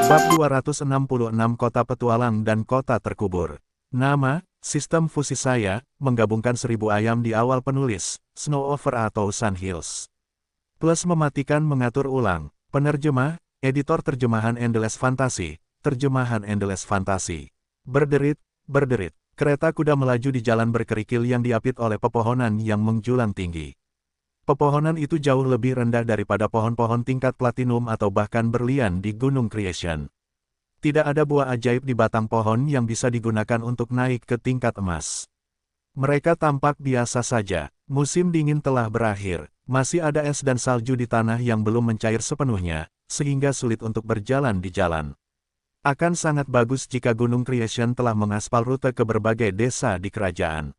Bab 266 Kota Petualang dan Kota Terkubur. Nama, sistem fusi saya, menggabungkan 1000 ayam di awal penulis, Snow Over atau Sun Hills. Plus mematikan mengatur ulang, penerjemah, editor terjemahan Endless Fantasy, terjemahan Endless Fantasy. Berderit, berderit, kereta kuda melaju di jalan berkerikil yang diapit oleh pepohonan yang menjulang tinggi. Pepohonan itu jauh lebih rendah daripada pohon-pohon tingkat platinum atau bahkan berlian di Gunung Creation. Tidak ada buah ajaib di batang pohon yang bisa digunakan untuk naik ke tingkat emas. Mereka tampak biasa saja. Musim dingin telah berakhir, masih ada es dan salju di tanah yang belum mencair sepenuhnya, sehingga sulit untuk berjalan di jalan. Akan sangat bagus jika Gunung Creation telah mengaspal rute ke berbagai desa di kerajaan.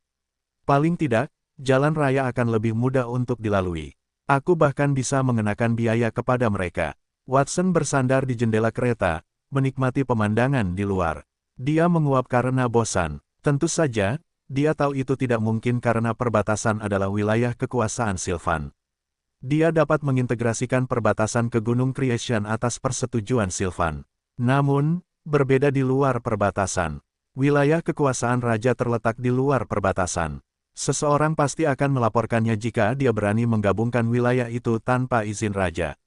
Paling tidak, jalan raya akan lebih mudah untuk dilalui. Aku bahkan bisa mengenakan biaya kepada mereka. Watson bersandar di jendela kereta, menikmati pemandangan di luar. Dia menguap karena bosan. Tentu saja, dia tahu itu tidak mungkin karena perbatasan adalah wilayah kekuasaan Sylvan. Dia dapat mengintegrasikan perbatasan ke Gunung Creation atas persetujuan Sylvan. Namun, berbeda di luar perbatasan. Wilayah kekuasaan raja terletak di luar perbatasan. Seseorang pasti akan melaporkannya jika dia berani menggabungkan wilayah itu tanpa izin raja.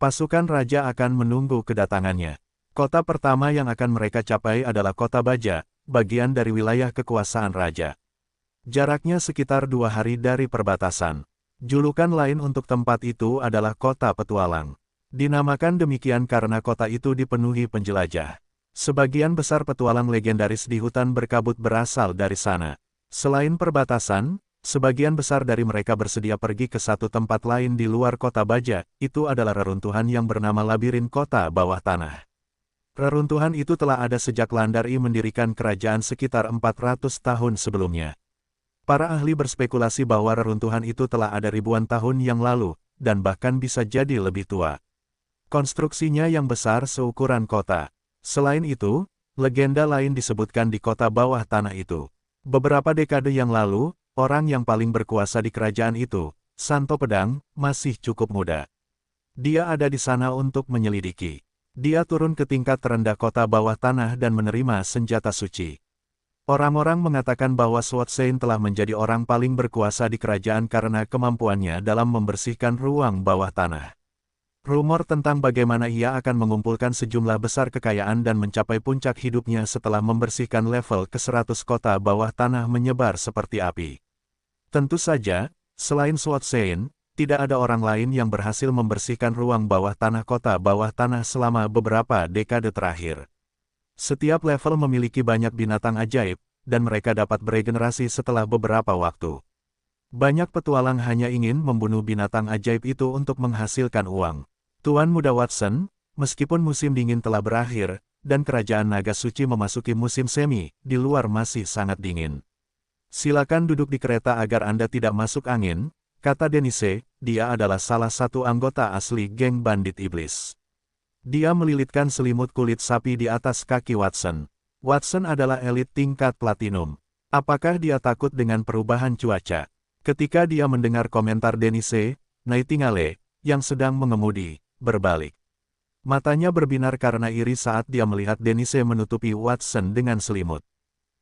Pasukan raja akan menunggu kedatangannya. Kota pertama yang akan mereka capai adalah Kota Baja, bagian dari wilayah kekuasaan raja. Jaraknya sekitar 2 hari dari perbatasan. Julukan lain untuk tempat itu adalah Kota Petualang. Dinamakan demikian karena kota itu dipenuhi penjelajah. Sebagian besar petualang legendaris di hutan berkabut berasal dari sana. Selain perbatasan, sebagian besar dari mereka bersedia pergi ke satu tempat lain di luar Kota Baja, itu adalah reruntuhan yang bernama Labirin Kota Bawah Tanah. Reruntuhan itu telah ada sejak Landari mendirikan kerajaan sekitar 400 tahun sebelumnya. Para ahli berspekulasi bahwa reruntuhan itu telah ada ribuan tahun yang lalu, dan bahkan bisa jadi lebih tua. Konstruksinya yang besar seukuran kota. Selain itu, legenda lain disebutkan di kota bawah tanah itu. Beberapa dekade yang lalu, orang yang paling berkuasa di kerajaan itu, Santo Pedang, masih cukup muda. Dia ada di sana untuk menyelidiki. Dia turun ke tingkat terendah kota bawah tanah dan menerima senjata suci. Orang-orang mengatakan bahwa Sword Saint telah menjadi orang paling berkuasa di kerajaan karena kemampuannya dalam membersihkan ruang bawah tanah. Rumor tentang bagaimana ia akan mengumpulkan sejumlah besar kekayaan dan mencapai puncak hidupnya setelah membersihkan level ke-100 kota bawah tanah menyebar seperti api. Tentu saja, selain Sword Saint, tidak ada orang lain yang berhasil membersihkan ruang bawah tanah kota bawah tanah selama beberapa dekade terakhir. Setiap level memiliki banyak binatang ajaib, dan mereka dapat beregenerasi setelah beberapa waktu. Banyak petualang hanya ingin membunuh binatang ajaib itu untuk menghasilkan uang. Tuan Muda Watson, meskipun musim dingin telah berakhir, dan kerajaan naga suci memasuki musim semi, di luar masih sangat dingin. Silakan duduk di kereta agar Anda tidak masuk angin, kata Denise, dia adalah salah satu anggota asli geng bandit iblis. Dia melilitkan selimut kulit sapi di atas kaki Watson. Watson adalah elit tingkat platinum. Apakah dia takut dengan perubahan cuaca? Ketika dia mendengar komentar Denise, Nightingale, yang sedang mengemudi, berbalik. Matanya berbinar karena iri saat dia melihat Denise menutupi Watson dengan selimut.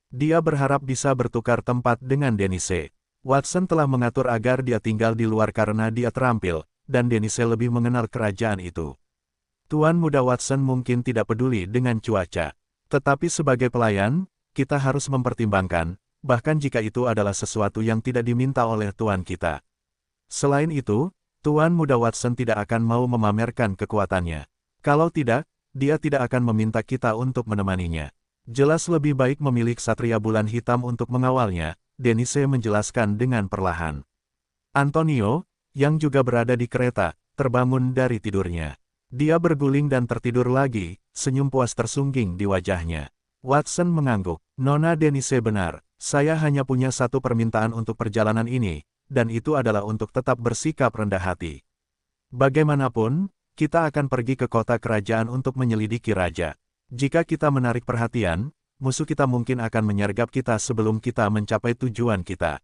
Dia berharap bisa bertukar tempat dengan Denise. Watson telah mengatur agar dia tinggal di luar karena dia terampil, dan Denise lebih mengenal kerajaan itu. Tuan Muda Watson mungkin tidak peduli dengan cuaca. Tetapi sebagai pelayan, kita harus mempertimbangkan, bahkan jika itu adalah sesuatu yang tidak diminta oleh Tuan kita. Selain itu, Tuan Muda Watson tidak akan mau memamerkan kekuatannya. Kalau tidak, dia tidak akan meminta kita untuk menemaninya. Jelas lebih baik memilih Ksatria Bulan Hitam untuk mengawalnya, Denise menjelaskan dengan perlahan. Antonio, yang juga berada di kereta, terbangun dari tidurnya. Dia berguling dan tertidur lagi, senyum puas tersungging di wajahnya. Watson mengangguk. Nona Denise benar, saya hanya punya satu permintaan untuk perjalanan ini, dan itu adalah untuk tetap bersikap rendah hati. Bagaimanapun, kita akan pergi ke kota kerajaan untuk menyelidiki raja. Jika kita menarik perhatian, musuh kita mungkin akan menyergap kita sebelum kita mencapai tujuan kita.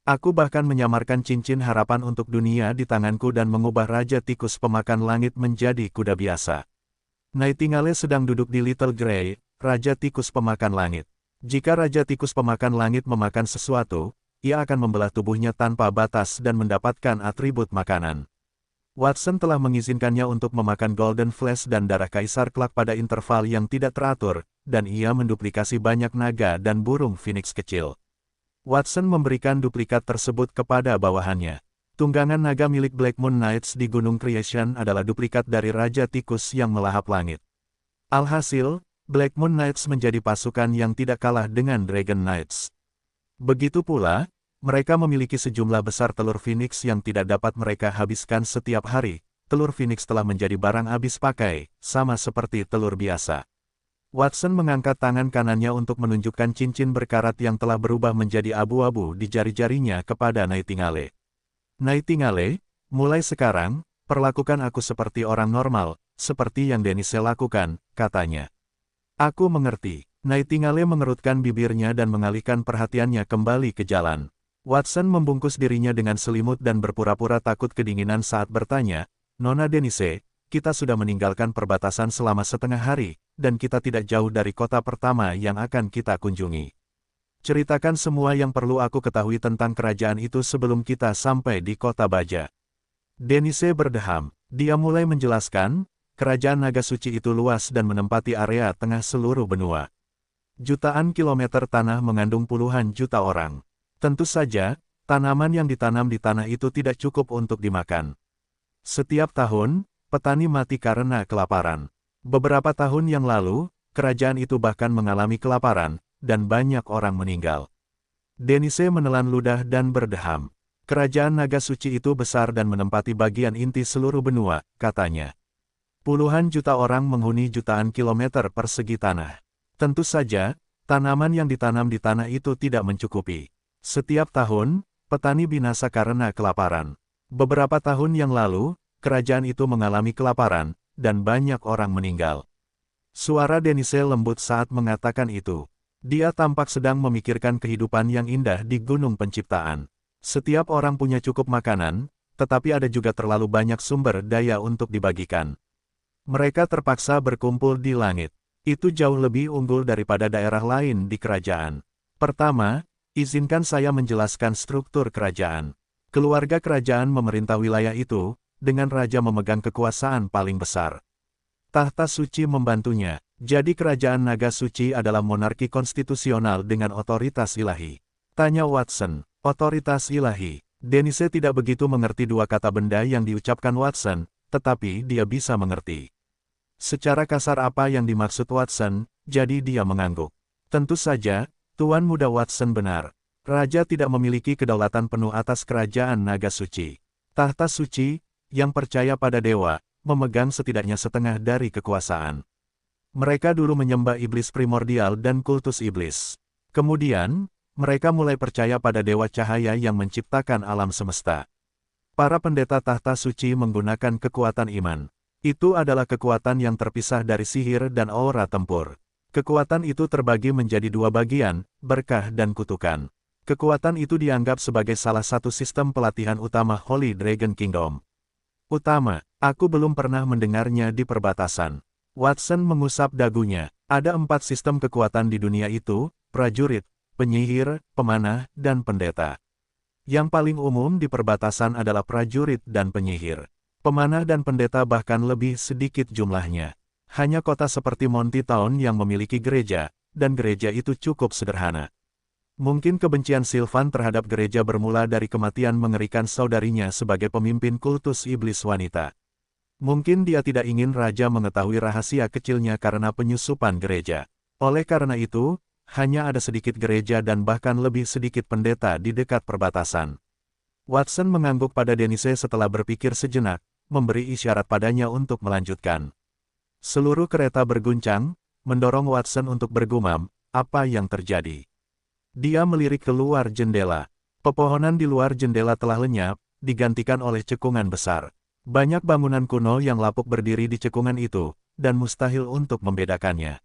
Aku bahkan menyamarkan cincin harapan untuk dunia di tanganku dan mengubah Raja Tikus Pemakan Langit menjadi kuda biasa. Nightingale sedang duduk di Little Grey, Raja Tikus Pemakan Langit. Jika Raja Tikus Pemakan Langit memakan sesuatu, ia akan membelah tubuhnya tanpa batas dan mendapatkan atribut makanan. Watson telah mengizinkannya untuk memakan Golden Flesh dan darah Kaisar Clark pada interval yang tidak teratur, dan ia menduplikasi banyak naga dan burung phoenix kecil. Watson memberikan duplikat tersebut kepada bawahannya. Tunggangan naga milik Black Moon Knights di Gunung Creation adalah duplikat dari Raja Tikus yang melahap langit. Alhasil, Black Moon Knights menjadi pasukan yang tidak kalah dengan Dragon Knights. Begitu pula, mereka memiliki sejumlah besar telur phoenix yang tidak dapat mereka habiskan setiap hari. Telur phoenix telah menjadi barang habis pakai, sama seperti telur biasa. Watson mengangkat tangan kanannya untuk menunjukkan cincin berkarat yang telah berubah menjadi abu-abu di jari-jarinya kepada Nightingale. Nightingale, mulai sekarang, perlakukan aku seperti orang normal, seperti yang Denise lakukan, katanya. Aku mengerti. Nightingale mengerutkan bibirnya dan mengalihkan perhatiannya kembali ke jalan. Watson membungkus dirinya dengan selimut dan berpura-pura takut kedinginan saat bertanya, "Nona Denise, kita sudah meninggalkan perbatasan selama setengah hari, dan kita tidak jauh dari kota pertama yang akan kita kunjungi. Ceritakan semua yang perlu aku ketahui tentang kerajaan itu sebelum kita sampai di kota baja." Denise berdeham. Dia mulai menjelaskan, kerajaan naga suci itu luas dan menempati area tengah seluruh benua. Jutaan kilometer tanah mengandung puluhan juta orang. Tentu saja, tanaman yang ditanam di tanah itu tidak cukup untuk dimakan. Setiap tahun, petani mati karena kelaparan. Beberapa tahun yang lalu, kerajaan itu bahkan mengalami kelaparan, dan banyak orang meninggal. Denise menelan ludah dan berdeham. Kerajaan naga suci itu besar dan menempati bagian inti seluruh benua, katanya. Puluhan juta orang menghuni jutaan kilometer persegi tanah. Tentu saja, tanaman yang ditanam di tanah itu tidak mencukupi. Setiap tahun, petani binasa karena kelaparan. Beberapa tahun yang lalu, kerajaan itu mengalami kelaparan, dan banyak orang meninggal. Suara Denise lembut saat mengatakan itu. Dia tampak sedang memikirkan kehidupan yang indah di Gunung Penciptaan. Setiap orang punya cukup makanan, tetapi ada juga terlalu banyak sumber daya untuk dibagikan. Mereka terpaksa berkumpul di langit. Itu jauh lebih unggul daripada daerah lain di kerajaan. Pertama, izinkan saya menjelaskan struktur kerajaan. Keluarga kerajaan memerintah wilayah itu, dengan raja memegang kekuasaan paling besar. Tahta suci membantunya, jadi kerajaan naga suci adalah monarki konstitusional dengan otoritas ilahi. Tanya Watson, otoritas ilahi. Denise tidak begitu mengerti dua kata benda yang diucapkan Watson, tetapi dia bisa mengerti. Secara kasar apa yang dimaksud Watson, jadi dia mengangguk. Tentu saja, Tuan Muda Watson benar. Raja tidak memiliki kedaulatan penuh atas kerajaan naga suci. Tahta suci, yang percaya pada dewa, memegang setidaknya setengah dari kekuasaan. Mereka dulu menyembah iblis primordial dan kultus iblis. Kemudian, mereka mulai percaya pada dewa cahaya yang menciptakan alam semesta. Para pendeta tahta suci menggunakan kekuatan iman. Itu adalah kekuatan yang terpisah dari sihir dan aura tempur. Kekuatan itu terbagi menjadi dua bagian, berkah dan kutukan. Kekuatan itu dianggap sebagai salah satu sistem pelatihan utama Holy Dragon Kingdom. Utama, aku belum pernah mendengarnya di perbatasan. Watson mengusap dagunya. Ada 4 sistem kekuatan di dunia itu, prajurit, penyihir, pemanah, dan pendeta. Yang paling umum di perbatasan adalah prajurit dan penyihir. Pemanah dan pendeta bahkan lebih sedikit jumlahnya. Hanya kota seperti Monty Town yang memiliki gereja, dan gereja itu cukup sederhana. Mungkin kebencian Sylvan terhadap gereja bermula dari kematian mengerikan saudarinya sebagai pemimpin kultus iblis wanita. Mungkin dia tidak ingin raja mengetahui rahasia kecilnya karena penyusupan gereja. Oleh karena itu, hanya ada sedikit gereja dan bahkan lebih sedikit pendeta di dekat perbatasan. Watson mengangguk pada Denise setelah berpikir sejenak, memberi isyarat padanya untuk melanjutkan. Seluruh kereta berguncang, mendorong Watson untuk bergumam, apa yang terjadi. Dia melirik keluar jendela. Pepohonan di luar jendela telah lenyap, digantikan oleh cekungan besar. Banyak bangunan kuno yang lapuk berdiri di cekungan itu, dan mustahil untuk membedakannya.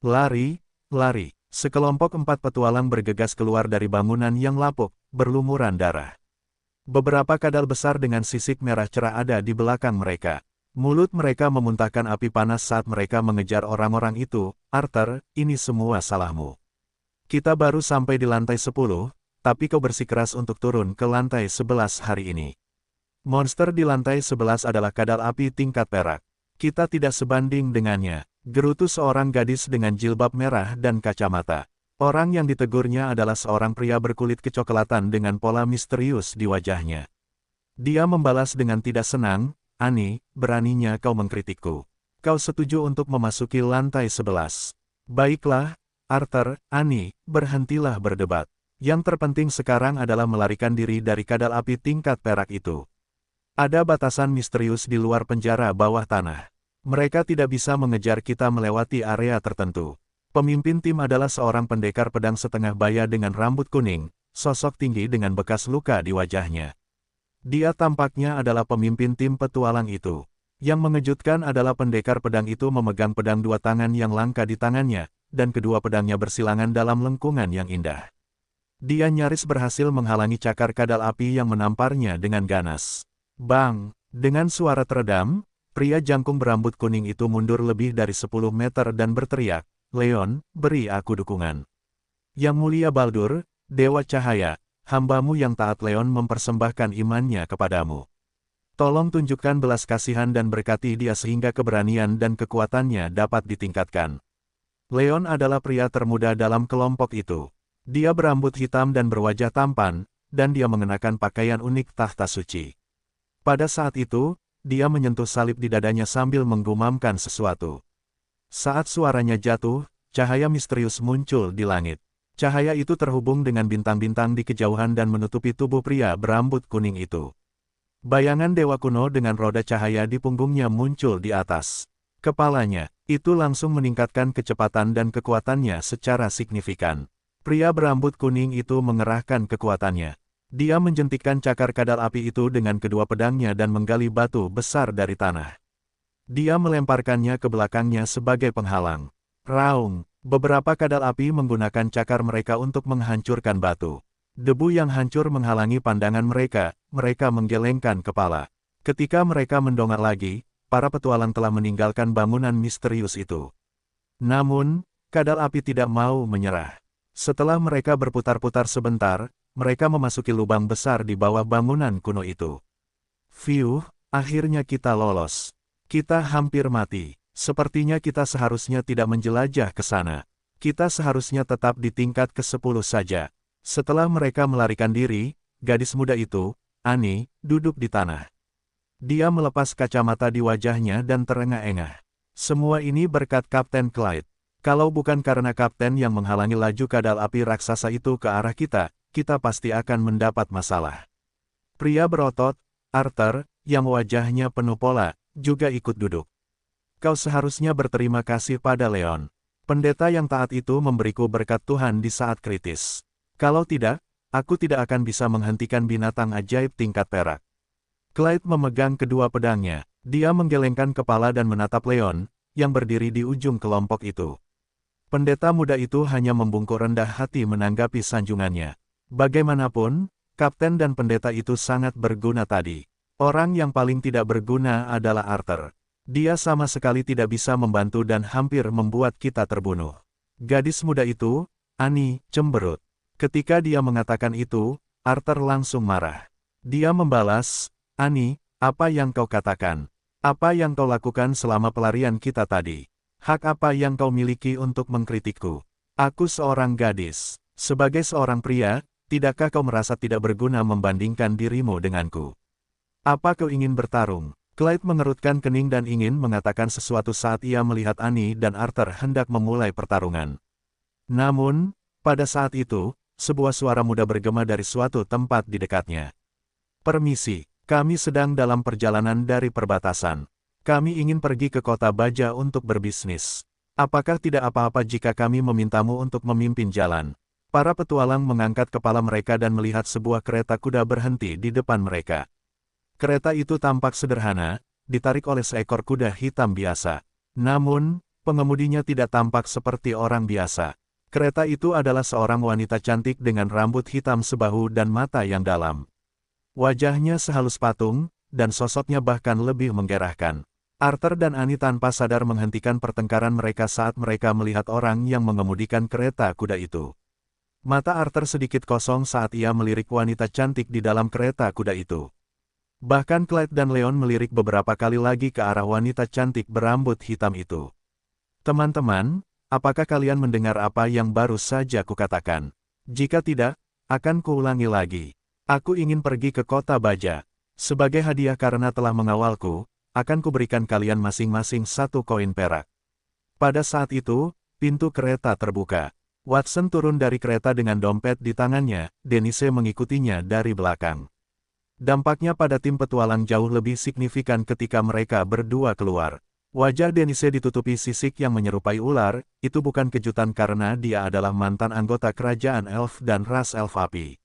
Lari, lari. Sekelompok 4 petualang bergegas keluar dari bangunan yang lapuk, berlumuran darah. Beberapa kadal besar dengan sisik merah cerah ada di belakang mereka. Mulut mereka memuntahkan api panas saat mereka mengejar orang-orang itu. Arthur, ini semua salahmu. Kita baru sampai di lantai 10, tapi kau bersikeras untuk turun ke lantai 11 hari ini. Monster di lantai 11 adalah kadal api tingkat perak. Kita tidak sebanding dengannya. Gerutu seorang gadis dengan jilbab merah dan kacamata. Orang yang ditegurnya adalah seorang pria berkulit kecoklatan dengan pola misterius di wajahnya. Dia membalas dengan tidak senang, Annie, beraninya kau mengkritikku. Kau setuju untuk memasuki lantai 11. Baiklah, Arthur, Annie, berhentilah berdebat. Yang terpenting sekarang adalah melarikan diri dari kadal api tingkat perak itu. Ada batasan misterius di luar penjara bawah tanah. Mereka tidak bisa mengejar kita melewati area tertentu. Pemimpin tim adalah seorang pendekar pedang setengah baya dengan rambut kuning, sosok tinggi dengan bekas luka di wajahnya. Dia tampaknya adalah pemimpin tim petualang itu. Yang mengejutkan adalah pendekar pedang itu memegang pedang dua tangan yang langka di tangannya, dan kedua pedangnya bersilangan dalam lengkungan yang indah. Dia nyaris berhasil menghalangi cakar kadal api yang menamparnya dengan ganas. Bang! Dengan suara teredam, pria jangkung berambut kuning itu mundur lebih dari 10 meter dan berteriak, Leon, beri aku dukungan. Yang mulia Baldur, Dewa Cahaya, hambamu yang taat Leon mempersembahkan imannya kepadamu. Tolong tunjukkan belas kasihan dan berkati dia sehingga keberanian dan kekuatannya dapat ditingkatkan. Leon adalah pria termuda dalam kelompok itu. Dia berambut hitam dan berwajah tampan, dan dia mengenakan pakaian unik tahta suci. Pada saat itu, dia menyentuh salib di dadanya sambil menggumamkan sesuatu. Saat suaranya jatuh, cahaya misterius muncul di langit. Cahaya itu terhubung dengan bintang-bintang di kejauhan dan menutupi tubuh pria berambut kuning itu. Bayangan dewa kuno dengan roda cahaya di punggungnya muncul di atas kepalanya. Itu langsung meningkatkan kecepatan dan kekuatannya secara signifikan. Pria berambut kuning itu mengerahkan kekuatannya. Dia menjentikkan cakar kadal api itu dengan kedua pedangnya dan menggali batu besar dari tanah. Dia melemparkannya ke belakangnya sebagai penghalang. Raung! Beberapa kadal api menggunakan cakar mereka untuk menghancurkan batu. Debu yang hancur menghalangi pandangan mereka, mereka menggelengkan kepala. Ketika mereka mendongak lagi, para petualang telah meninggalkan bangunan misterius itu. Namun, kadal api tidak mau menyerah. Setelah mereka berputar-putar sebentar, mereka memasuki lubang besar di bawah bangunan kuno itu. Fiuh, akhirnya kita lolos. Kita hampir mati. Sepertinya kita seharusnya tidak menjelajah ke sana. Kita seharusnya tetap di tingkat ke-10 saja. Setelah mereka melarikan diri, gadis muda itu, Annie, duduk di tanah. Dia melepas kacamata di wajahnya dan terengah-engah. Semua ini berkat Kapten Clyde. Kalau bukan karena Kapten yang menghalangi laju kadal api raksasa itu ke arah kita, kita pasti akan mendapat masalah. Pria berotot, Arthur, yang wajahnya penuh pola, juga ikut duduk. Kau seharusnya berterima kasih pada Leon. Pendeta yang taat itu memberiku berkat Tuhan di saat kritis. Kalau tidak, aku tidak akan bisa menghentikan binatang ajaib tingkat perak. Clyde memegang kedua pedangnya. Dia menggelengkan kepala dan menatap Leon, yang berdiri di ujung kelompok itu. Pendeta muda itu hanya membungkuk rendah hati menanggapi sanjungannya. Bagaimanapun, kapten dan pendeta itu sangat berguna tadi. Orang yang paling tidak berguna adalah Arthur. Dia sama sekali tidak bisa membantu dan hampir membuat kita terbunuh. Gadis muda itu, Annie, cemberut. Ketika dia mengatakan itu, Arthur langsung marah. Dia membalas, Annie, apa yang kau katakan? Apa yang kau lakukan selama pelarian kita tadi? Hak apa yang kau miliki untuk mengkritikku? Aku seorang gadis. Sebagai seorang pria, tidakkah kau merasa tidak berguna membandingkan dirimu denganku? Apa kau ingin bertarung? Clyde mengerutkan kening dan ingin mengatakan sesuatu saat ia melihat Annie dan Arthur hendak memulai pertarungan. Namun, pada saat itu, sebuah suara muda bergema dari suatu tempat di dekatnya. Permisi, kami sedang dalam perjalanan dari perbatasan. Kami ingin pergi ke kota Baja untuk berbisnis. Apakah tidak apa-apa jika kami memintamu untuk memimpin jalan? Para petualang mengangkat kepala mereka dan melihat sebuah kereta kuda berhenti di depan mereka. Kereta itu tampak sederhana, ditarik oleh seekor kuda hitam biasa. Namun, pengemudinya tidak tampak seperti orang biasa. Kereta itu adalah seorang wanita cantik dengan rambut hitam sebahu dan mata yang dalam. Wajahnya sehalus patung, dan sosoknya bahkan lebih menggerahkan. Arthur dan Annie tanpa sadar menghentikan pertengkaran mereka saat mereka melihat orang yang mengemudikan kereta kuda itu. Mata Arthur sedikit kosong saat ia melirik wanita cantik di dalam kereta kuda itu. Bahkan Clyde dan Leon melirik beberapa kali lagi ke arah wanita cantik berambut hitam itu. Teman-teman, apakah kalian mendengar apa yang baru saja kukatakan? Jika tidak, akan kuulangi lagi. Aku ingin pergi ke kota baja. Sebagai hadiah karena telah mengawalku, akan kuberikan kalian masing-masing 1 koin perak. Pada saat itu, pintu kereta terbuka. Watson turun dari kereta dengan dompet di tangannya, Denise mengikutinya dari belakang. Dampaknya pada tim petualang jauh lebih signifikan ketika mereka berdua keluar. Wajah Denise ditutupi sisik yang menyerupai ular, itu bukan kejutan karena dia adalah mantan anggota kerajaan elf dan ras elf api.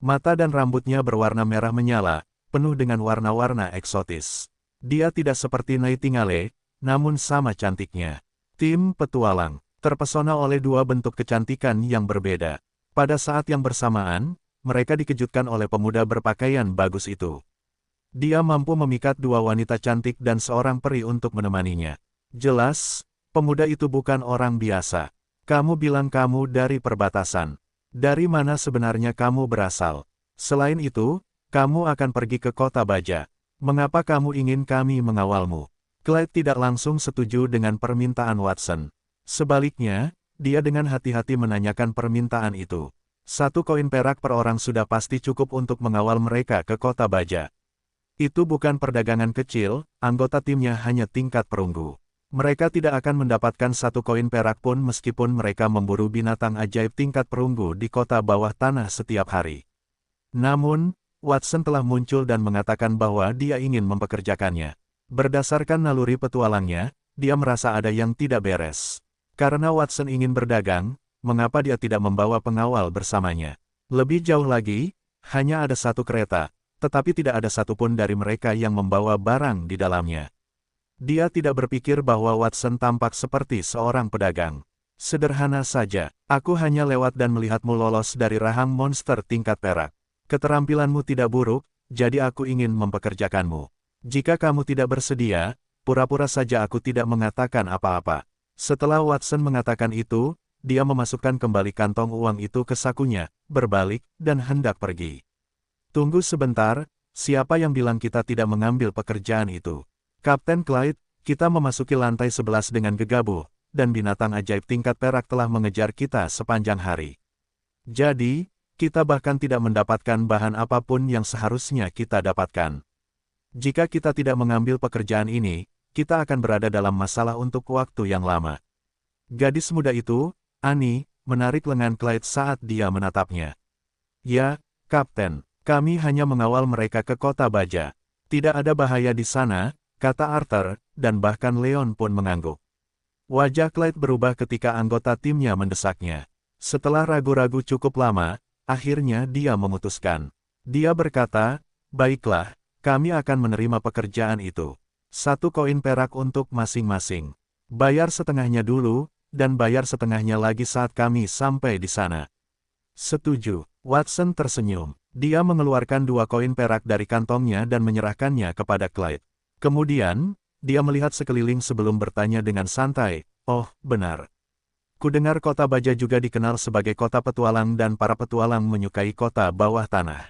Mata dan rambutnya berwarna merah menyala, penuh dengan warna-warna eksotis. Dia tidak seperti Nightingale, namun sama cantiknya. Tim petualang terpesona oleh 2 bentuk kecantikan yang berbeda. Pada saat yang bersamaan, mereka dikejutkan oleh pemuda berpakaian bagus itu. Dia mampu memikat 2 wanita cantik dan seorang peri untuk menemaninya. Jelas, pemuda itu bukan orang biasa. Kamu bilang kamu dari perbatasan. Dari mana sebenarnya kamu berasal? Selain itu, kamu akan pergi ke kota baja. Mengapa kamu ingin kami mengawalmu? Clyde tidak langsung setuju dengan permintaan Watson. Sebaliknya, dia dengan hati-hati menanyakan permintaan itu. 1 koin perak per orang sudah pasti cukup untuk mengawal mereka ke kota baja. Itu bukan perdagangan kecil, anggota timnya hanya tingkat perunggu. Mereka tidak akan mendapatkan 1 koin perak pun meskipun mereka memburu binatang ajaib tingkat perunggu di kota bawah tanah setiap hari. Namun, Watson telah muncul dan mengatakan bahwa dia ingin mempekerjakannya. Berdasarkan naluri petualangnya, dia merasa ada yang tidak beres. Karena Watson ingin berdagang, mengapa dia tidak membawa pengawal bersamanya? Lebih jauh lagi, hanya ada 1 kereta, tetapi tidak ada satupun dari mereka yang membawa barang di dalamnya. Dia tidak berpikir bahwa Watson tampak seperti seorang pedagang. Sederhana saja, aku hanya lewat dan melihatmu lolos dari rahang monster tingkat perak. Keterampilanmu tidak buruk, jadi aku ingin mempekerjakanmu. Jika kamu tidak bersedia, pura-pura saja aku tidak mengatakan apa-apa. Setelah Watson mengatakan itu, dia memasukkan kembali kantong uang itu ke sakunya, berbalik, dan hendak pergi. Tunggu sebentar, siapa yang bilang kita tidak mengambil pekerjaan itu? Kapten Clyde, kita memasuki lantai 11 dengan gegabah, dan binatang ajaib tingkat perak telah mengejar kita sepanjang hari. Jadi, kita bahkan tidak mendapatkan bahan apapun yang seharusnya kita dapatkan. Jika kita tidak mengambil pekerjaan ini, kita akan berada dalam masalah untuk waktu yang lama. Gadis muda itu, Annie, menarik lengan Clyde saat dia menatapnya. Ya, Kapten, kami hanya mengawal mereka ke kota baja. Tidak ada bahaya di sana, kata Arthur, dan bahkan Leon pun mengangguk. Wajah Clyde berubah ketika anggota timnya mendesaknya. Setelah ragu-ragu cukup lama, akhirnya dia memutuskan. Dia berkata, baiklah, kami akan menerima pekerjaan itu. 1 koin perak untuk masing-masing. Bayar setengahnya dulu, dan bayar setengahnya lagi saat kami sampai di sana. Setuju. Watson tersenyum. Dia mengeluarkan 2 koin perak dari kantongnya dan menyerahkannya kepada Clyde. Kemudian, dia melihat sekeliling sebelum bertanya dengan santai, oh, benar. Kudengar kota baja juga dikenal sebagai kota petualang dan para petualang menyukai kota bawah tanah.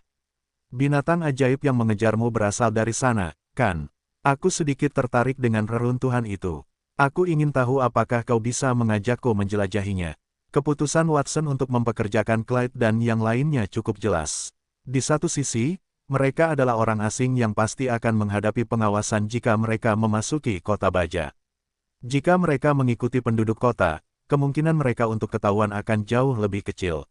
Binatang ajaib yang mengejarmu berasal dari sana, kan? Aku sedikit tertarik dengan reruntuhan itu. Aku ingin tahu apakah kau bisa mengajakku menjelajahinya. Keputusan Watson untuk mempekerjakan Clyde dan yang lainnya cukup jelas. Di satu sisi, mereka adalah orang asing yang pasti akan menghadapi pengawasan jika mereka memasuki kota baja. Jika mereka mengikuti penduduk kota, kemungkinan mereka untuk ketahuan akan jauh lebih kecil.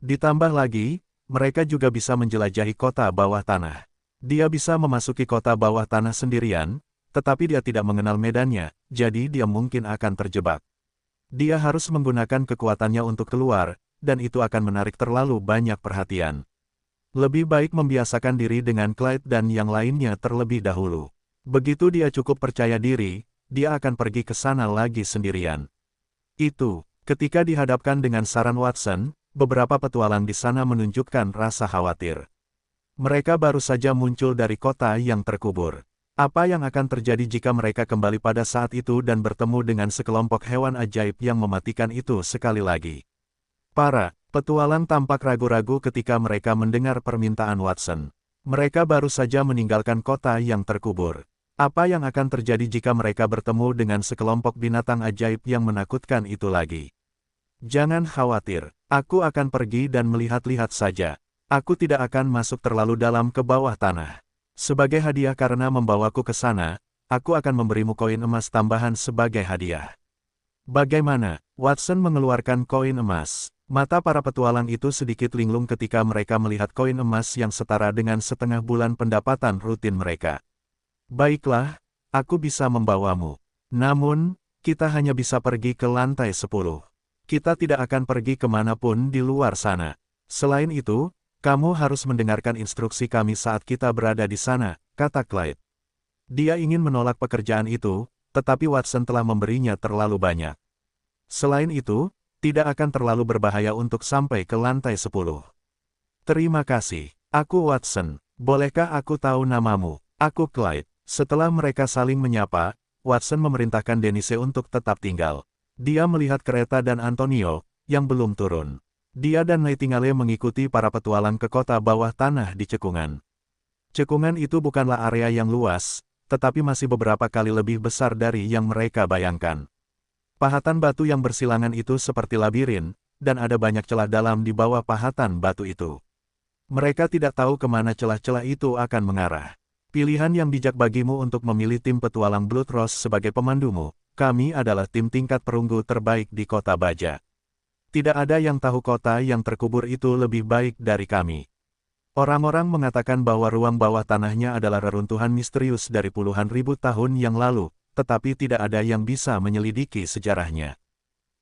Ditambah lagi, mereka juga bisa menjelajahi kota bawah tanah. Dia bisa memasuki kota bawah tanah sendirian, tetapi dia tidak mengenal medannya, jadi dia mungkin akan terjebak. Dia harus menggunakan kekuatannya untuk keluar, dan itu akan menarik terlalu banyak perhatian. Lebih baik membiasakan diri dengan Clyde dan yang lainnya terlebih dahulu. Begitu dia cukup percaya diri, dia akan pergi ke sana lagi sendirian. Itu, ketika dihadapkan dengan saran Watson, beberapa petualang di sana menunjukkan rasa khawatir. Mereka baru saja muncul dari kota yang terkubur. Apa yang akan terjadi jika mereka kembali pada saat itu dan bertemu dengan sekelompok hewan ajaib yang mematikan itu sekali lagi? Para petualang tampak ragu-ragu ketika mereka mendengar permintaan Watson. Mereka baru saja meninggalkan kota yang terkubur. Apa yang akan terjadi jika mereka bertemu dengan sekelompok binatang ajaib yang menakutkan itu lagi? Jangan khawatir, aku akan pergi dan melihat-lihat saja. Aku tidak akan masuk terlalu dalam ke bawah tanah. Sebagai hadiah karena membawaku ke sana, aku akan memberimu koin emas tambahan sebagai hadiah. Bagaimana? Watson mengeluarkan koin emas. Mata para petualang itu sedikit linglung ketika mereka melihat koin emas yang setara dengan setengah bulan pendapatan rutin mereka. Baiklah, aku bisa membawamu. Namun, kita hanya bisa pergi ke lantai 10. Kita tidak akan pergi kemanapun di luar sana. Selain itu, kamu harus mendengarkan instruksi kami saat kita berada di sana, kata Clyde. Dia ingin menolak pekerjaan itu, tetapi Watson telah memberinya terlalu banyak. Selain itu, tidak akan terlalu berbahaya untuk sampai ke lantai 10. Terima kasih. Aku Watson. Bolehkah aku tahu namamu? Aku Clyde. Setelah mereka saling menyapa, Watson memerintahkan Denise untuk tetap tinggal. Dia melihat kereta dan Antonio, yang belum turun. Dia dan Nightingale mengikuti para petualang ke kota bawah tanah di cekungan. Cekungan itu bukanlah area yang luas, tetapi masih beberapa kali lebih besar dari yang mereka bayangkan. Pahatan batu yang bersilangan itu seperti labirin, dan ada banyak celah dalam di bawah pahatan batu itu. Mereka tidak tahu kemana celah-celah itu akan mengarah. Pilihan yang bijak bagimu untuk memilih tim petualang Blood Rose sebagai pemandumu. Kami adalah tim tingkat perunggu terbaik di kota Baja. Tidak ada yang tahu kota yang terkubur itu lebih baik dari kami. Orang-orang mengatakan bahwa ruang bawah tanahnya adalah reruntuhan misterius dari puluhan ribu tahun yang lalu, tetapi tidak ada yang bisa menyelidiki sejarahnya.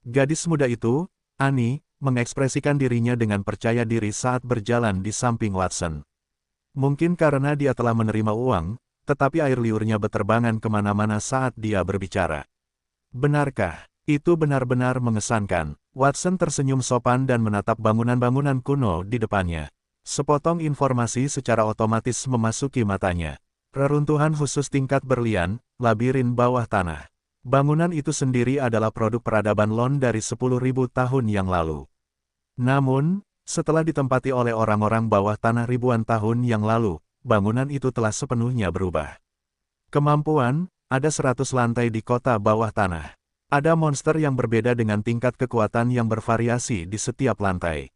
Gadis muda itu, Annie, mengekspresikan dirinya dengan percaya diri saat berjalan di samping Watson. Mungkin karena dia telah menerima uang, tetapi air liurnya berterbangan kemana-mana saat dia berbicara. Benarkah? Itu benar-benar mengesankan. Watson tersenyum sopan dan menatap bangunan-bangunan kuno di depannya. Sepotong informasi secara otomatis memasuki matanya. Reruntuhan khusus tingkat berlian, labirin bawah tanah. Bangunan itu sendiri adalah produk peradaban Lon dari 10.000 tahun yang lalu. Namun, setelah ditempati oleh orang-orang bawah tanah ribuan tahun yang lalu, bangunan itu telah sepenuhnya berubah. Kemampuan, ada 100 lantai di kota bawah tanah. Ada monster yang berbeda dengan tingkat kekuatan yang bervariasi di setiap lantai.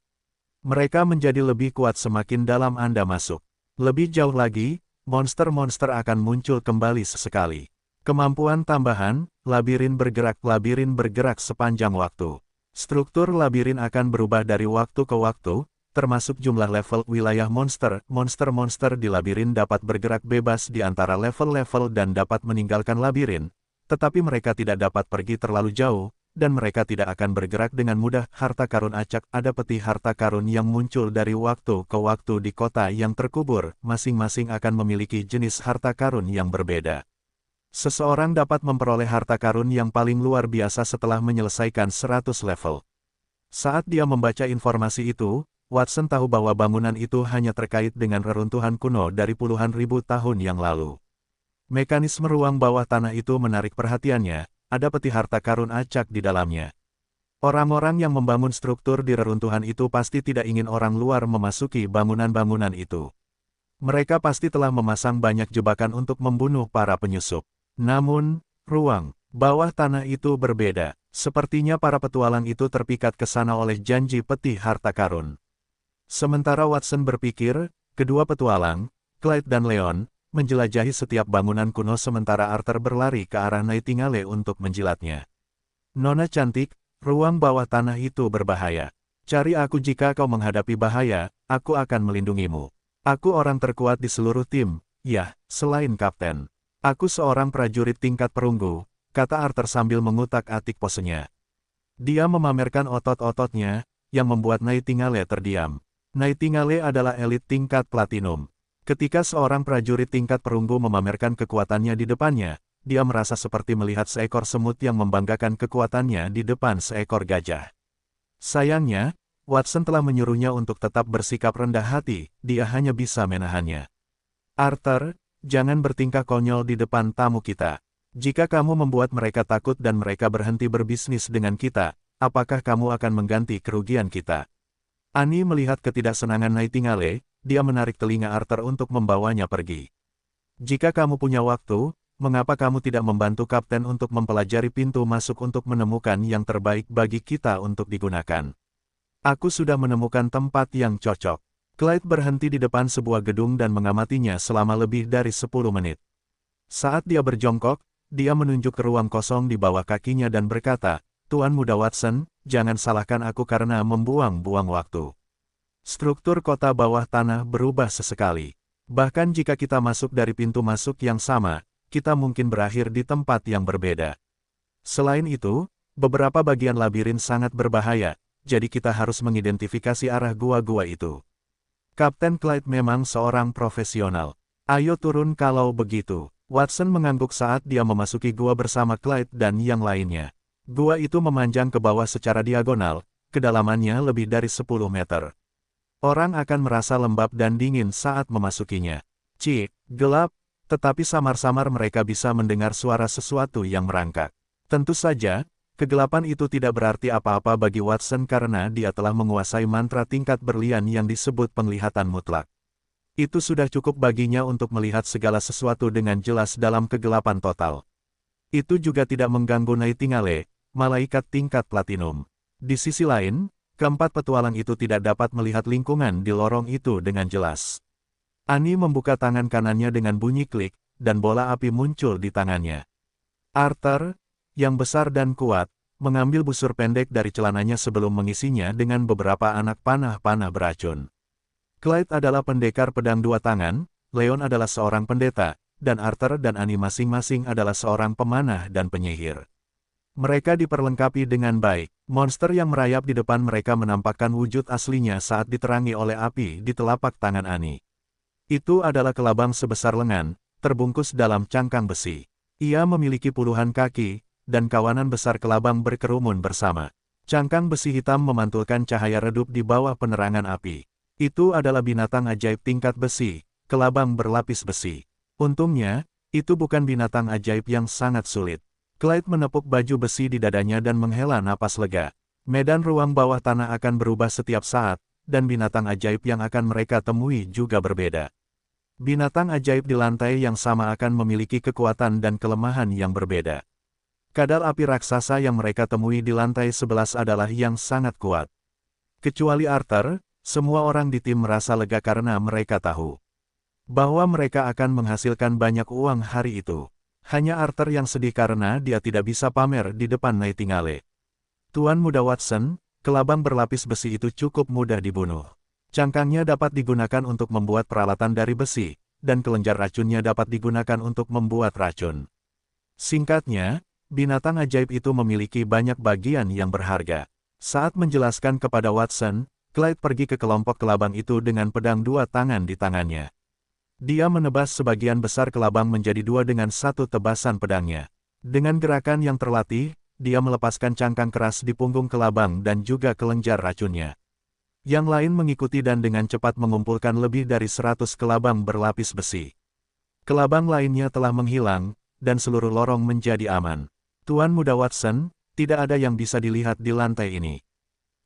Mereka menjadi lebih kuat semakin dalam Anda masuk. Lebih jauh lagi, monster-monster akan muncul kembali sesekali. Kemampuan tambahan, labirin bergerak sepanjang waktu. Struktur labirin akan berubah dari waktu ke waktu, termasuk jumlah level wilayah monster. Monster-monster di labirin dapat bergerak bebas di antara level-level dan dapat meninggalkan labirin, tetapi mereka tidak dapat pergi terlalu jauh, dan mereka tidak akan bergerak dengan mudah. Harta karun acak, ada peti harta karun yang muncul dari waktu ke waktu di kota yang terkubur, masing-masing akan memiliki jenis harta karun yang berbeda. Seseorang dapat memperoleh harta karun yang paling luar biasa setelah menyelesaikan 100 level. Saat dia membaca informasi itu, Watson tahu bahwa bangunan itu hanya terkait dengan reruntuhan kuno dari puluhan ribu tahun yang lalu. Mekanisme ruang bawah tanah itu menarik perhatiannya, ada peti harta karun acak di dalamnya. Orang-orang yang membangun struktur di reruntuhan itu pasti tidak ingin orang luar memasuki bangunan-bangunan itu. Mereka pasti telah memasang banyak jebakan untuk membunuh para penyusup. Namun, ruang bawah tanah itu berbeda. Sepertinya para petualang itu terpikat ke sana oleh janji peti harta karun. Sementara Watson berpikir, kedua petualang, Clyde dan Leon, menjelajahi setiap bangunan kuno sementara Arthur berlari ke arah Nightingale untuk menjilatnya. Nona cantik, ruang bawah tanah itu berbahaya. Cari aku jika kau menghadapi bahaya, aku akan melindungimu. Aku orang terkuat di seluruh tim, ya, selain kapten. Aku seorang prajurit tingkat perunggu, kata Arthur sambil mengutak-atik posenya. Dia memamerkan otot-ototnya, yang membuat Nightingale terdiam. Nightingale adalah elit tingkat platinum. Ketika seorang prajurit tingkat perunggu memamerkan kekuatannya di depannya, dia merasa seperti melihat seekor semut yang membanggakan kekuatannya di depan seekor gajah. Sayangnya, Watson telah menyuruhnya untuk tetap bersikap rendah hati, dia hanya bisa menahannya. Arthur, jangan bertingkah konyol di depan tamu kita. Jika kamu membuat mereka takut dan mereka berhenti berbisnis dengan kita, apakah kamu akan mengganti kerugian kita? Annie melihat ketidaksenangan Nightingale, dia menarik telinga Arthur untuk membawanya pergi. Jika kamu punya waktu, mengapa kamu tidak membantu Kapten untuk mempelajari pintu masuk untuk menemukan yang terbaik bagi kita untuk digunakan? Aku sudah menemukan tempat yang cocok. Clyde berhenti di depan sebuah gedung dan mengamatinya selama lebih dari 10 menit. Saat dia berjongkok, dia menunjuk ke ruang kosong di bawah kakinya dan berkata, "Tuan Muda Watson, jangan salahkan aku karena membuang-buang waktu. Struktur kota bawah tanah berubah sesekali. Bahkan jika kita masuk dari pintu masuk yang sama, kita mungkin berakhir di tempat yang berbeda. Selain itu, beberapa bagian labirin sangat berbahaya, jadi kita harus mengidentifikasi arah gua-gua itu." Kapten Clyde memang seorang profesional. Ayo turun kalau begitu. Watson mengangguk saat dia memasuki gua bersama Clyde dan yang lainnya. Gua itu memanjang ke bawah secara diagonal, kedalamannya lebih dari 10 meter. Orang akan merasa lembab dan dingin saat memasukinya. Cik, gelap, tetapi samar-samar mereka bisa mendengar suara sesuatu yang merangkak. Tentu saja, kegelapan itu tidak berarti apa-apa bagi Watson karena dia telah menguasai mantra tingkat berlian yang disebut penglihatan mutlak. Itu sudah cukup baginya untuk melihat segala sesuatu dengan jelas dalam kegelapan total. Itu juga tidak mengganggu Nightingale, malaikat tingkat platinum. Di sisi lain, keempat petualang itu tidak dapat melihat lingkungan di lorong itu dengan jelas. Annie membuka tangan kanannya dengan bunyi klik, dan bola api muncul di tangannya. Arthur, yang besar dan kuat, mengambil busur pendek dari celananya sebelum mengisinya dengan beberapa anak panah-panah beracun. Clyde adalah pendekar pedang dua tangan, Leon adalah seorang pendeta, dan Arthur dan Annie masing-masing adalah seorang pemanah dan penyihir. Mereka diperlengkapi dengan baik. Monster yang merayap di depan mereka menampakkan wujud aslinya saat diterangi oleh api di telapak tangan Annie. Itu adalah kelabang sebesar lengan, terbungkus dalam cangkang besi. Ia memiliki puluhan kaki, dan kawanan besar kelabang berkerumun bersama. Cangkang besi hitam memantulkan cahaya redup di bawah penerangan api. Itu adalah binatang ajaib tingkat besi, kelabang berlapis besi. Untungnya, itu bukan binatang ajaib yang sangat sulit. Clyde menepuk baju besi di dadanya dan menghela napas lega. Medan ruang bawah tanah akan berubah setiap saat, dan binatang ajaib yang akan mereka temui juga berbeda. Binatang ajaib di lantai yang sama akan memiliki kekuatan dan kelemahan yang berbeda. Kadal api raksasa yang mereka temui di lantai 11 adalah yang sangat kuat. Kecuali Arthur, semua orang di tim merasa lega karena mereka tahu bahwa mereka akan menghasilkan banyak uang hari itu. Hanya Arthur yang sedih karena dia tidak bisa pamer di depan Nightingale. Tuan Muda Watson, kelabang berlapis besi itu cukup mudah dibunuh. Cangkangnya dapat digunakan untuk membuat peralatan dari besi, dan kelenjar racunnya dapat digunakan untuk membuat racun. Singkatnya, binatang ajaib itu memiliki banyak bagian yang berharga. Saat menjelaskan kepada Watson, Clyde pergi ke kelompok kelabang itu dengan pedang dua tangan di tangannya. Dia menebas sebagian besar kelabang menjadi dua dengan satu tebasan pedangnya. Dengan gerakan yang terlatih, dia melepaskan cangkang keras di punggung kelabang dan juga kelenjar racunnya. Yang lain mengikuti dan dengan cepat mengumpulkan lebih dari 100 kelabang berlapis besi. Kelabang lainnya telah menghilang, dan seluruh lorong menjadi aman. Tuan Muda Watson, tidak ada yang bisa dilihat di lantai ini.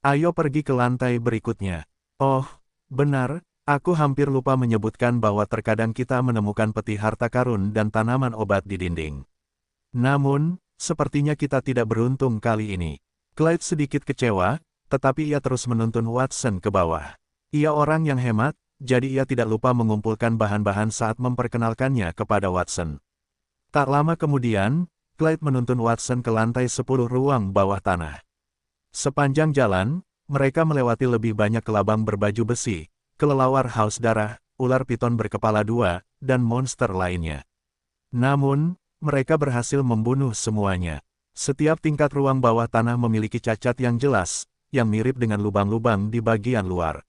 Ayo pergi ke lantai berikutnya. Oh, benar. Aku hampir lupa menyebutkan bahwa terkadang kita menemukan peti harta karun dan tanaman obat di dinding. Namun, sepertinya kita tidak beruntung kali ini. Clyde sedikit kecewa, tetapi ia terus menuntun Watson ke bawah. Ia orang yang hemat, jadi ia tidak lupa mengumpulkan bahan-bahan saat memperkenalkannya kepada Watson. Tak lama kemudian, Clyde menuntun Watson ke lantai 10 ruang bawah tanah. Sepanjang jalan, mereka melewati lebih banyak kelabang berbaju besi, kelelawar haus darah, ular piton berkepala dua, dan monster lainnya. Namun, mereka berhasil membunuh semuanya. Setiap tingkat ruang bawah tanah memiliki cacat yang jelas, yang mirip dengan lubang-lubang di bagian luar.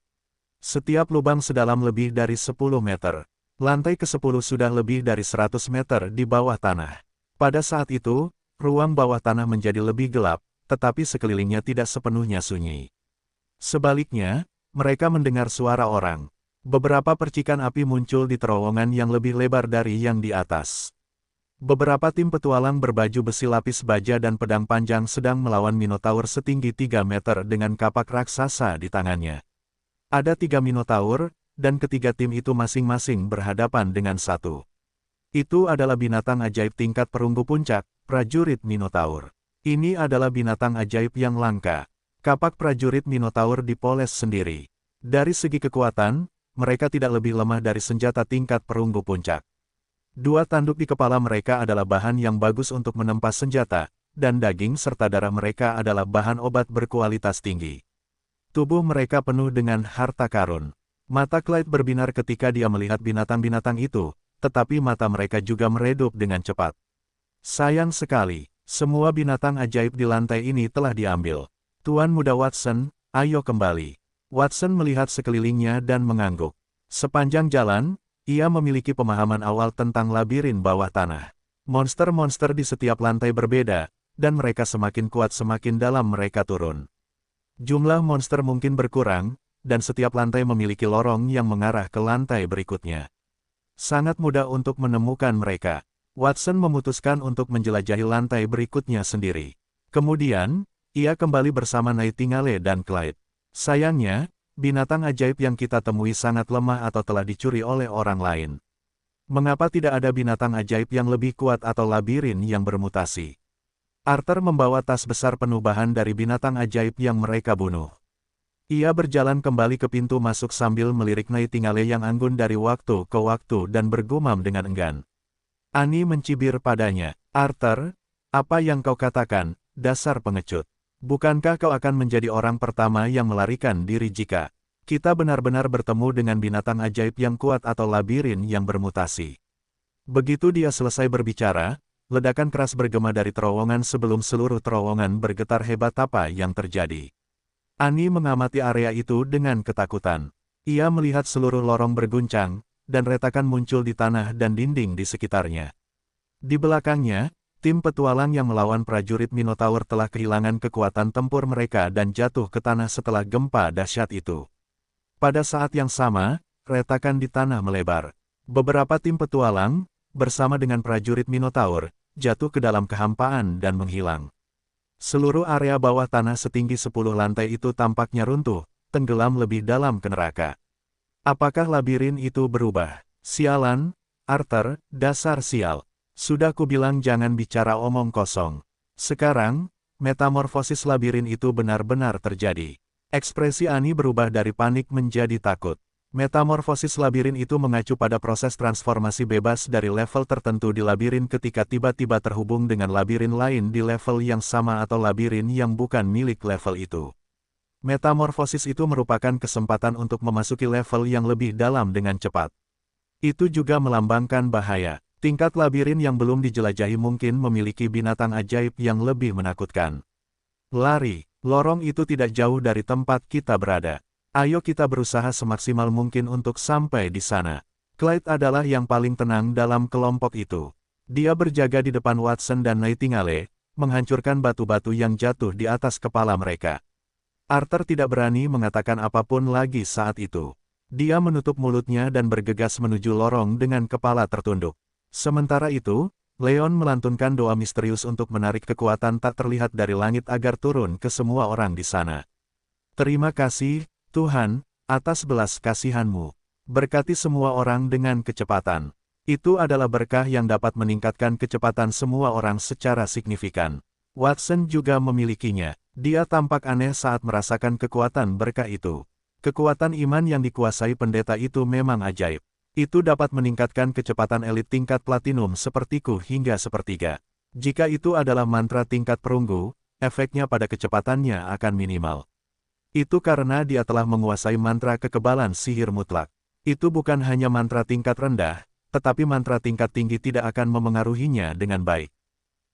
Setiap lubang sedalam lebih dari 10 meter. Lantai ke-10 sudah lebih dari 100 meter di bawah tanah. Pada saat itu, ruang bawah tanah menjadi lebih gelap, tetapi sekelilingnya tidak sepenuhnya sunyi. Sebaliknya, mereka mendengar suara orang. Beberapa percikan api muncul di terowongan yang lebih lebar dari yang di atas. Beberapa tim petualang berbaju besi lapis baja dan pedang panjang sedang melawan Minotaur setinggi 3 meter dengan kapak raksasa di tangannya. Ada 3 Minotaur, dan ketiga tim itu masing-masing berhadapan dengan satu. Itu adalah binatang ajaib tingkat perunggu puncak, prajurit Minotaur. Ini adalah binatang ajaib yang langka. Kapak prajurit Minotaur dipoles sendiri. Dari segi kekuatan, mereka tidak lebih lemah dari senjata tingkat perunggu puncak. Dua tanduk di kepala mereka adalah bahan yang bagus untuk menempa senjata, dan daging serta darah mereka adalah bahan obat berkualitas tinggi. Tubuh mereka penuh dengan harta karun. Mata Clyde berbinar ketika dia melihat binatang-binatang itu, tetapi mata mereka juga meredup dengan cepat. Sayang sekali, semua binatang ajaib di lantai ini telah diambil. Tuan Muda Watson, ayo kembali. Watson melihat sekelilingnya dan mengangguk. Sepanjang jalan, ia memiliki pemahaman awal tentang labirin bawah tanah. Monster-monster di setiap lantai berbeda, dan mereka semakin kuat semakin dalam mereka turun. Jumlah monster mungkin berkurang, dan setiap lantai memiliki lorong yang mengarah ke lantai berikutnya. Sangat mudah untuk menemukan mereka. Watson memutuskan untuk menjelajahi lantai berikutnya sendiri. Kemudian, ia kembali bersama Nightingale dan Clyde. Sayangnya, binatang ajaib yang kita temui sangat lemah atau telah dicuri oleh orang lain. Mengapa tidak ada binatang ajaib yang lebih kuat atau labirin yang bermutasi? Arthur membawa tas besar penuh bahan dari binatang ajaib yang mereka bunuh. Ia berjalan kembali ke pintu masuk sambil melirik Nightingale yang anggun dari waktu ke waktu dan bergumam dengan enggan. Annie mencibir padanya. Arthur, apa yang kau katakan, dasar pengecut. Bukankah kau akan menjadi orang pertama yang melarikan diri jika kita benar-benar bertemu dengan binatang ajaib yang kuat atau labirin yang bermutasi? Begitu dia selesai berbicara, ledakan keras bergema dari terowongan sebelum seluruh terowongan bergetar hebat. Apa yang terjadi? Annie mengamati area itu dengan ketakutan. Ia melihat seluruh lorong berguncang, dan retakan muncul di tanah dan dinding di sekitarnya. Di belakangnya, tim petualang yang melawan prajurit Minotaur telah kehilangan kekuatan tempur mereka dan jatuh ke tanah setelah gempa dahsyat itu. Pada saat yang sama, retakan di tanah melebar. Beberapa tim petualang, bersama dengan prajurit Minotaur, jatuh ke dalam kehampaan dan menghilang. Seluruh area bawah tanah setinggi 10 lantai itu tampaknya runtuh, tenggelam lebih dalam ke neraka. Apakah labirin itu berubah? Sialan, Arthur, dasar sial. Sudah kubilang jangan bicara omong kosong. Sekarang, metamorfosis labirin itu benar-benar terjadi. Ekspresi Annie berubah dari panik menjadi takut. Metamorfosis labirin itu mengacu pada proses transformasi bebas dari level tertentu di labirin ketika tiba-tiba terhubung dengan labirin lain di level yang sama atau labirin yang bukan milik level itu. Metamorfosis itu merupakan kesempatan untuk memasuki level yang lebih dalam dengan cepat. Itu juga melambangkan bahaya. Tingkat labirin yang belum dijelajahi mungkin memiliki binatang ajaib yang lebih menakutkan. Lari, lorong itu tidak jauh dari tempat kita berada. Ayo kita berusaha semaksimal mungkin untuk sampai di sana. Clyde adalah yang paling tenang dalam kelompok itu. Dia berjaga di depan Watson dan Nightingale, menghancurkan batu-batu yang jatuh di atas kepala mereka. Arthur tidak berani mengatakan apapun lagi saat itu. Dia menutup mulutnya dan bergegas menuju lorong dengan kepala tertunduk. Sementara itu, Leon melantunkan doa misterius untuk menarik kekuatan tak terlihat dari langit agar turun ke semua orang di sana. Terima kasih, Tuhan, atas belas kasihan-Mu. Berkati semua orang dengan kecepatan. Itu adalah berkah yang dapat meningkatkan kecepatan semua orang secara signifikan. Watson juga memilikinya. Dia tampak aneh saat merasakan kekuatan berkah itu. Kekuatan iman yang dikuasai pendeta itu memang ajaib. Itu dapat meningkatkan kecepatan elit tingkat platinum sepertiku hingga sepertiga. Jika itu adalah mantra tingkat perunggu, efeknya pada kecepatannya akan minimal. Itu karena dia telah menguasai mantra kekebalan sihir mutlak. Itu bukan hanya mantra tingkat rendah, tetapi mantra tingkat tinggi tidak akan memengaruhinya dengan baik.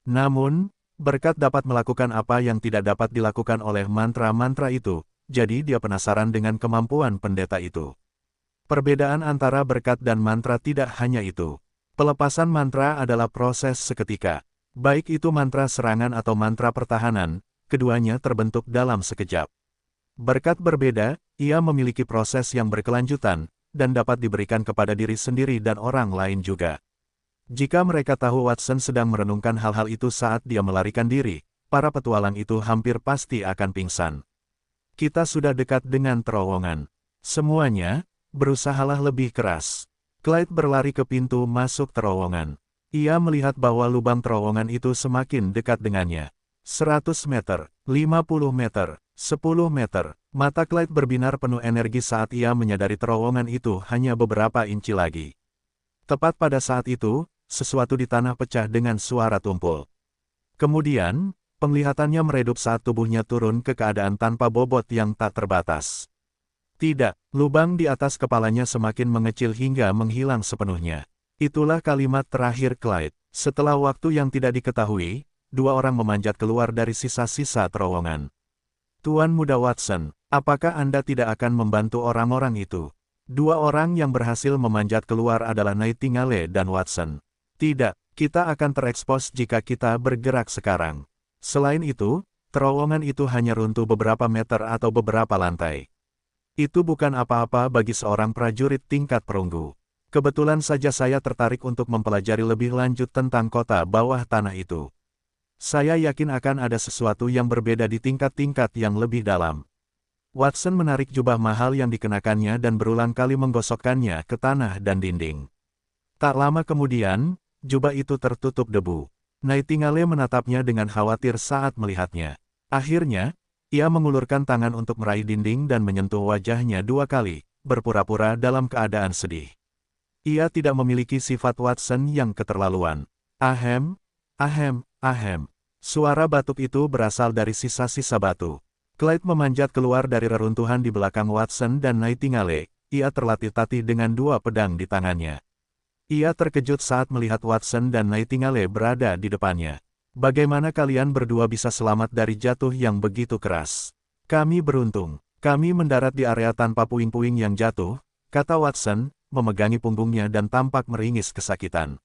Namun, berkat dapat melakukan apa yang tidak dapat dilakukan oleh mantra-mantra itu, jadi dia penasaran dengan kemampuan pendeta itu. Perbedaan antara berkat dan mantra tidak hanya itu. Pelepasan mantra adalah proses seketika. Baik itu mantra serangan atau mantra pertahanan, keduanya terbentuk dalam sekejap. Berkat berbeda, ia memiliki proses yang berkelanjutan, dan dapat diberikan kepada diri sendiri dan orang lain juga. Jika mereka tahu Watson sedang merenungkan hal-hal itu saat dia melarikan diri, para petualang itu hampir pasti akan pingsan. Kita sudah dekat dengan terowongan. Semuanya, berusahalah lebih keras. Clyde berlari ke pintu masuk terowongan. Ia melihat bahwa lubang terowongan itu semakin dekat dengannya. 100 meter, 50 meter, 10 meter. Mata Clyde berbinar penuh energi saat ia menyadari terowongan itu hanya beberapa inci lagi. Tepat pada saat itu, sesuatu di tanah pecah dengan suara tumpul. Kemudian, penglihatannya meredup saat tubuhnya turun ke keadaan tanpa bobot yang tak terbatas. Tidak, lubang di atas kepalanya semakin mengecil hingga menghilang sepenuhnya. Itulah kalimat terakhir Clyde. Setelah waktu yang tidak diketahui, dua orang memanjat keluar dari sisa-sisa terowongan. Tuan Muda Watson, apakah Anda tidak akan membantu orang-orang itu? Dua orang yang berhasil memanjat keluar adalah Nightingale dan Watson. Tidak, kita akan terekspos jika kita bergerak sekarang. Selain itu, terowongan itu hanya runtuh beberapa meter atau beberapa lantai. Itu bukan apa-apa bagi seorang prajurit tingkat perunggu. Kebetulan saja saya tertarik untuk mempelajari lebih lanjut tentang kota bawah tanah itu. Saya yakin akan ada sesuatu yang berbeda di tingkat-tingkat yang lebih dalam. Watson menarik jubah mahal yang dikenakannya dan berulang kali menggosokkannya ke tanah dan dinding. Tak lama kemudian, jubah itu tertutup debu. Nightingale menatapnya dengan khawatir saat melihatnya. Akhirnya, ia mengulurkan tangan untuk meraih dinding dan menyentuh wajahnya dua kali, berpura-pura dalam keadaan sedih. Ia tidak memiliki sifat Watson yang keterlaluan. Ahem, ahem, ahem. Suara batuk itu berasal dari sisa-sisa batu. Clyde memanjat keluar dari reruntuhan di belakang Watson dan Nightingale. Ia terlatih-tatih dengan dua pedang di tangannya. Ia terkejut saat melihat Watson dan Nightingale berada di depannya. Bagaimana kalian berdua bisa selamat dari jatuh yang begitu keras? Kami beruntung. Kami mendarat di area tanpa puing-puing yang jatuh, kata Watson, memegangi punggungnya dan tampak meringis kesakitan.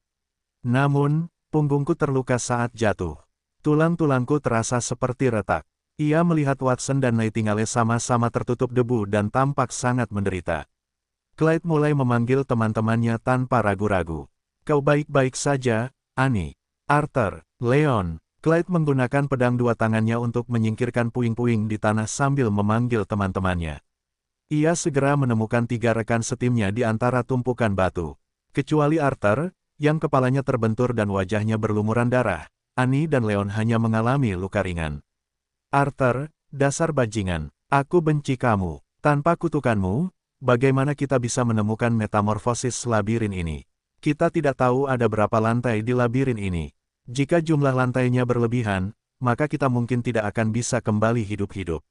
Namun, punggungku terluka saat jatuh. Tulang-tulangku terasa seperti retak. Ia melihat Watson dan Nightingale sama-sama tertutup debu dan tampak sangat menderita. Clyde mulai memanggil teman-temannya tanpa ragu-ragu. Kau baik-baik saja, Annie, Arthur, Leon. Clyde menggunakan pedang dua tangannya untuk menyingkirkan puing-puing di tanah sambil memanggil teman-temannya. Ia segera menemukan tiga rekan setimnya di antara tumpukan batu. Kecuali Arthur, yang kepalanya terbentur dan wajahnya berlumuran darah, Annie dan Leon hanya mengalami luka ringan. Arthur, dasar bajingan, aku benci kamu. Tanpa kutukanmu, bagaimana kita bisa menemukan metamorfosis labirin ini? Kita tidak tahu ada berapa lantai di labirin ini. Jika jumlah lantainya berlebihan, maka kita mungkin tidak akan bisa kembali hidup-hidup.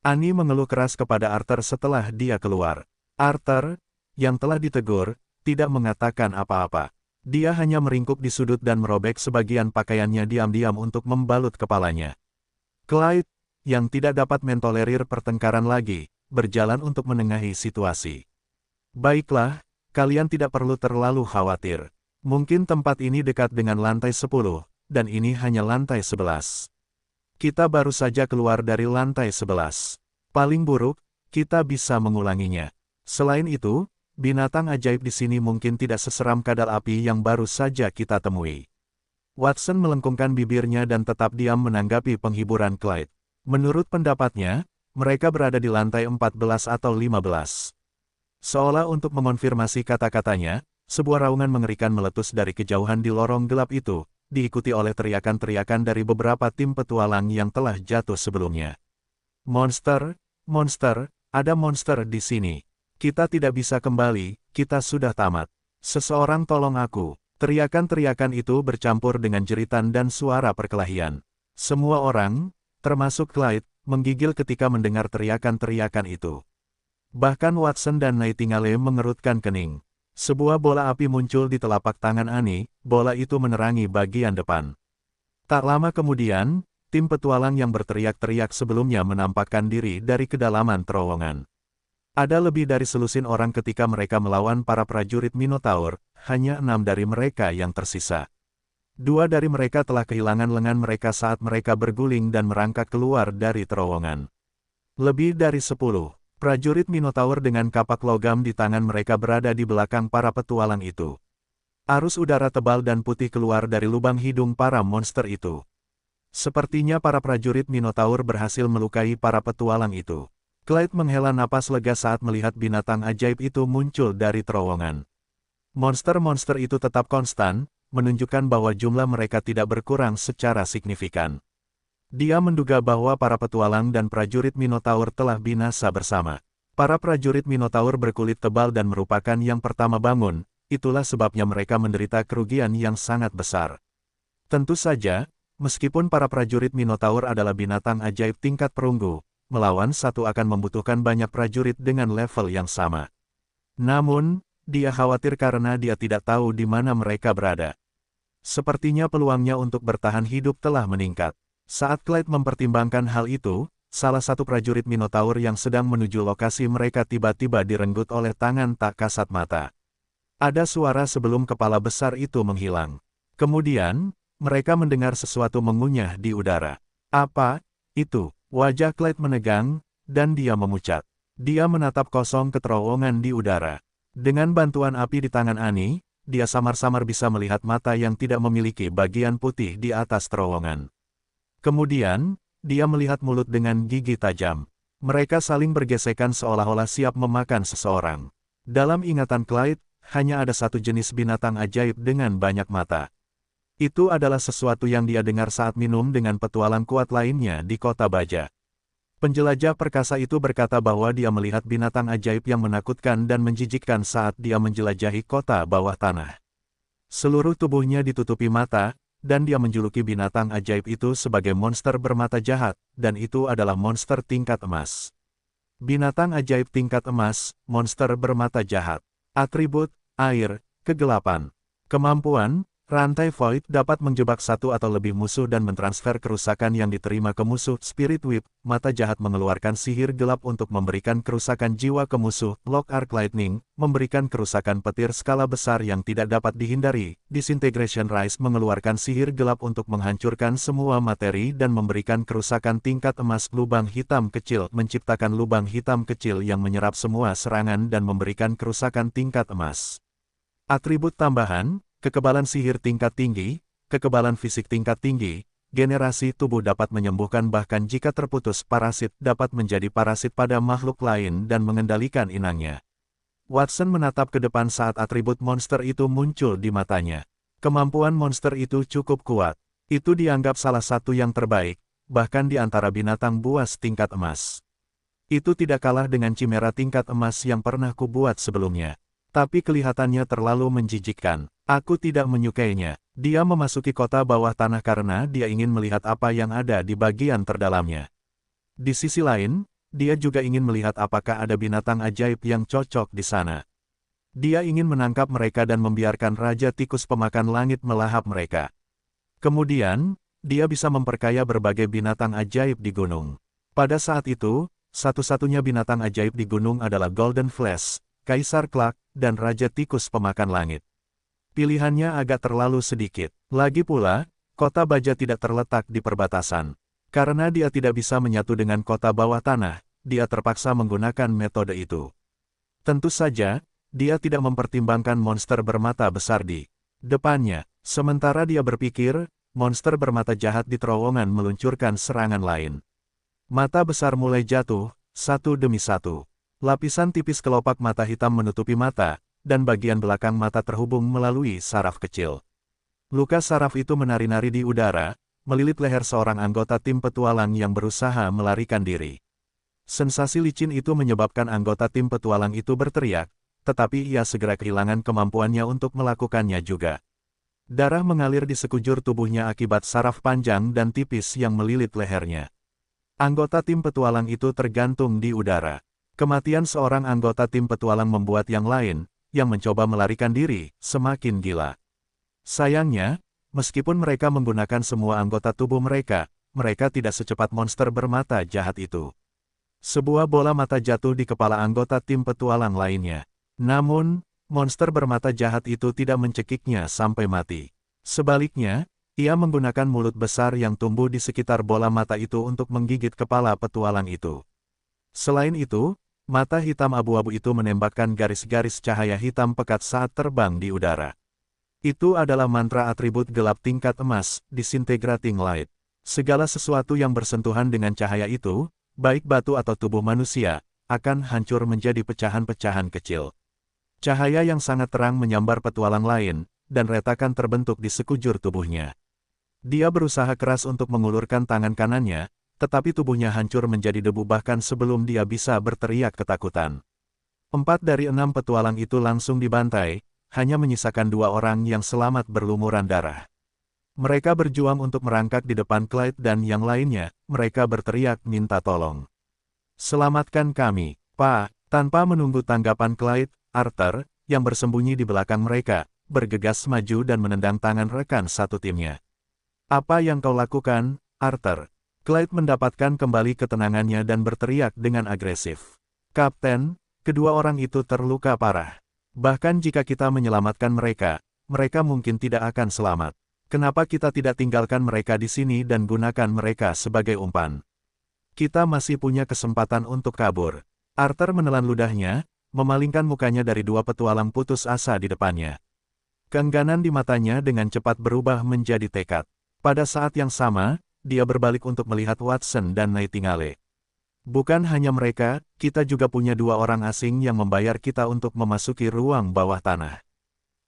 Annie mengeluh keras kepada Arthur setelah dia keluar. Arthur, yang telah ditegur, tidak mengatakan apa-apa. Dia hanya meringkuk di sudut dan merobek sebagian pakaiannya diam-diam untuk membalut kepalanya. Clyde, yang tidak dapat mentolerir pertengkaran lagi, berjalan untuk menengahi situasi. Baiklah, kalian tidak perlu terlalu khawatir. Mungkin tempat ini dekat dengan lantai 10, dan ini hanya lantai 11. Kita baru saja keluar dari lantai 11. Paling buruk, kita bisa mengulanginya. Selain itu, binatang ajaib di sini mungkin tidak seseram kadal api yang baru saja kita temui. Watson melengkungkan bibirnya dan tetap diam menanggapi penghiburan Clyde. Menurut pendapatnya, mereka berada di lantai 14 atau 15. Seolah untuk mengonfirmasi kata-katanya, sebuah raungan mengerikan meletus dari kejauhan di lorong gelap itu, diikuti oleh teriakan-teriakan dari beberapa tim petualang yang telah jatuh sebelumnya. Monster, monster, ada monster di sini. Kita tidak bisa kembali, kita sudah tamat. Seseorang tolong aku. Teriakan-teriakan itu bercampur dengan jeritan dan suara perkelahian. Semua orang, termasuk Clyde, menggigil ketika mendengar teriakan-teriakan itu. Bahkan Watson dan Nightingale mengerutkan kening. Sebuah bola api muncul di telapak tangan Annie, bola itu menerangi bagian depan. Tak lama kemudian, tim petualang yang berteriak-teriak sebelumnya menampakkan diri dari kedalaman terowongan. Ada lebih dari selusin orang ketika mereka melawan para prajurit Minotaur, hanya 6 dari mereka yang tersisa. 2 dari mereka telah kehilangan lengan mereka saat mereka berguling dan merangkak keluar dari terowongan. Lebih dari 10 Prajurit Minotaur dengan kapak logam di tangan mereka berada di belakang para petualang itu. Arus udara tebal dan putih keluar dari lubang hidung para monster itu. Sepertinya para prajurit Minotaur berhasil melukai para petualang itu. Clyde menghela napas lega saat melihat binatang ajaib itu muncul dari terowongan. Monster-monster itu tetap konstan, menunjukkan bahwa jumlah mereka tidak berkurang secara signifikan. Dia menduga bahwa para petualang dan prajurit Minotaur telah binasa bersama. Para prajurit Minotaur berkulit tebal dan merupakan yang pertama bangun, itulah sebabnya mereka menderita kerugian yang sangat besar. Tentu saja, meskipun para prajurit Minotaur adalah binatang ajaib tingkat perunggu, melawan satu akan membutuhkan banyak prajurit dengan level yang sama. Namun, dia khawatir karena dia tidak tahu di mana mereka berada. Sepertinya peluangnya untuk bertahan hidup telah meningkat. Saat Clyde mempertimbangkan hal itu, salah satu prajurit Minotaur yang sedang menuju lokasi mereka tiba-tiba direnggut oleh tangan tak kasat mata. Ada suara sebelum kepala besar itu menghilang. Kemudian, mereka mendengar sesuatu mengunyah di udara. Apa itu? Wajah Clyde menegang, dan dia memucat. Dia menatap kosong ke terowongan di udara. Dengan bantuan api di tangan Annie, dia samar-samar bisa melihat mata yang tidak memiliki bagian putih di atas terowongan. Kemudian, dia melihat mulut dengan gigi tajam. Mereka saling bergesekan seolah-olah siap memakan seseorang. Dalam ingatan Clyde, hanya ada satu jenis binatang ajaib dengan banyak mata. Itu adalah sesuatu yang dia dengar saat minum dengan petualang kuat lainnya di kota baja. Penjelajah perkasa itu berkata bahwa dia melihat binatang ajaib yang menakutkan dan menjijikkan saat dia menjelajahi kota bawah tanah. Seluruh tubuhnya ditutupi mata, dan dia menjuluki binatang ajaib itu sebagai monster bermata jahat, dan itu adalah monster tingkat emas. Binatang ajaib tingkat emas, monster bermata jahat. Atribut, air, kegelapan. Kemampuan, rantai void dapat menjebak satu atau lebih musuh dan mentransfer kerusakan yang diterima ke musuh. Spirit Whip, mata jahat mengeluarkan sihir gelap untuk memberikan kerusakan jiwa ke musuh. Lock Arc Lightning, memberikan kerusakan petir skala besar yang tidak dapat dihindari. Disintegration Rise mengeluarkan sihir gelap untuk menghancurkan semua materi dan memberikan kerusakan tingkat emas. Lubang hitam kecil menciptakan lubang hitam kecil yang menyerap semua serangan dan memberikan kerusakan tingkat emas. Atribut tambahan, kekebalan sihir tingkat tinggi, kekebalan fisik tingkat tinggi, generasi tubuh dapat menyembuhkan bahkan jika terputus parasit dapat menjadi parasit pada makhluk lain dan mengendalikan inangnya. Watson menatap ke depan saat atribut monster itu muncul di matanya. Kemampuan monster itu cukup kuat. Itu dianggap salah satu yang terbaik, bahkan di antara binatang buas tingkat emas. Itu tidak kalah dengan chimera tingkat emas yang pernah kubuat sebelumnya. Tapi kelihatannya terlalu menjijikkan. Aku tidak menyukainya. Dia memasuki kota bawah tanah karena dia ingin melihat apa yang ada di bagian terdalamnya. Di sisi lain, dia juga ingin melihat apakah ada binatang ajaib yang cocok di sana. Dia ingin menangkap mereka dan membiarkan Raja Tikus Pemakan Langit melahap mereka. Kemudian, dia bisa memperkaya berbagai binatang ajaib di gunung. Pada saat itu, satu-satunya binatang ajaib di gunung adalah Golden Flash, Kaisar Clark, dan Raja Tikus Pemakan Langit. Pilihannya agak terlalu sedikit. Lagi pula, kota baja tidak terletak di perbatasan. Karena dia tidak bisa menyatu dengan kota bawah tanah, dia terpaksa menggunakan metode itu. Tentu saja, dia tidak mempertimbangkan monster bermata besar di depannya. Sementara dia berpikir, monster bermata jahat di terowongan meluncurkan serangan lain. Mata besar mulai jatuh, satu demi satu. Lapisan tipis kelopak mata hitam menutupi mata, dan bagian belakang mata terhubung melalui saraf kecil. Luka saraf itu menari-nari di udara, melilit leher seorang anggota tim petualang yang berusaha melarikan diri. Sensasi licin itu menyebabkan anggota tim petualang itu berteriak, tetapi ia segera kehilangan kemampuannya untuk melakukannya juga. Darah mengalir di sekujur tubuhnya akibat saraf panjang dan tipis yang melilit lehernya. Anggota tim petualang itu tergantung di udara. Kematian seorang anggota tim petualang membuat yang lain, yang mencoba melarikan diri, semakin gila. Sayangnya, meskipun mereka menggunakan semua anggota tubuh mereka, mereka tidak secepat monster bermata jahat itu. Sebuah bola mata jatuh di kepala anggota tim petualang lainnya. Namun, monster bermata jahat itu tidak mencekiknya sampai mati. Sebaliknya, ia menggunakan mulut besar yang tumbuh di sekitar bola mata itu untuk menggigit kepala petualang itu. Selain itu, Mata hitam abu-abu itu menembakkan garis-garis cahaya hitam pekat saat terbang di udara. Itu adalah mantra atribut gelap tingkat emas, Disintegrating Light. Segala sesuatu yang bersentuhan dengan cahaya itu, baik batu atau tubuh manusia, akan hancur menjadi pecahan-pecahan kecil. Cahaya yang sangat terang menyambar petualang lain, dan retakan terbentuk di sekujur tubuhnya. Dia berusaha keras untuk mengulurkan tangan kanannya, tetapi tubuhnya hancur menjadi debu bahkan sebelum dia bisa berteriak ketakutan. 4 dari 6 petualang itu langsung dibantai, hanya menyisakan 2 orang yang selamat berlumuran darah. Mereka berjuang untuk merangkak di depan Clyde dan yang lainnya, mereka berteriak minta tolong. Selamatkan kami, Pak. Tanpa menunggu tanggapan Clyde, Arthur, yang bersembunyi di belakang mereka, bergegas maju dan menendang tangan rekan satu timnya. Apa yang kau lakukan, Arthur? Clyde mendapatkan kembali ketenangannya dan berteriak dengan agresif. Kapten, kedua orang itu terluka parah. Bahkan jika kita menyelamatkan mereka, mereka mungkin tidak akan selamat. Kenapa kita tidak tinggalkan mereka di sini dan gunakan mereka sebagai umpan? Kita masih punya kesempatan untuk kabur. Arthur menelan ludahnya, memalingkan mukanya dari 2 petualang putus asa di depannya. Keengganan di matanya dengan cepat berubah menjadi tekad. Pada saat yang sama, dia berbalik untuk melihat Watson dan Nightingale. Bukan hanya mereka, kita juga punya 2 orang asing yang membayar kita untuk memasuki ruang bawah tanah.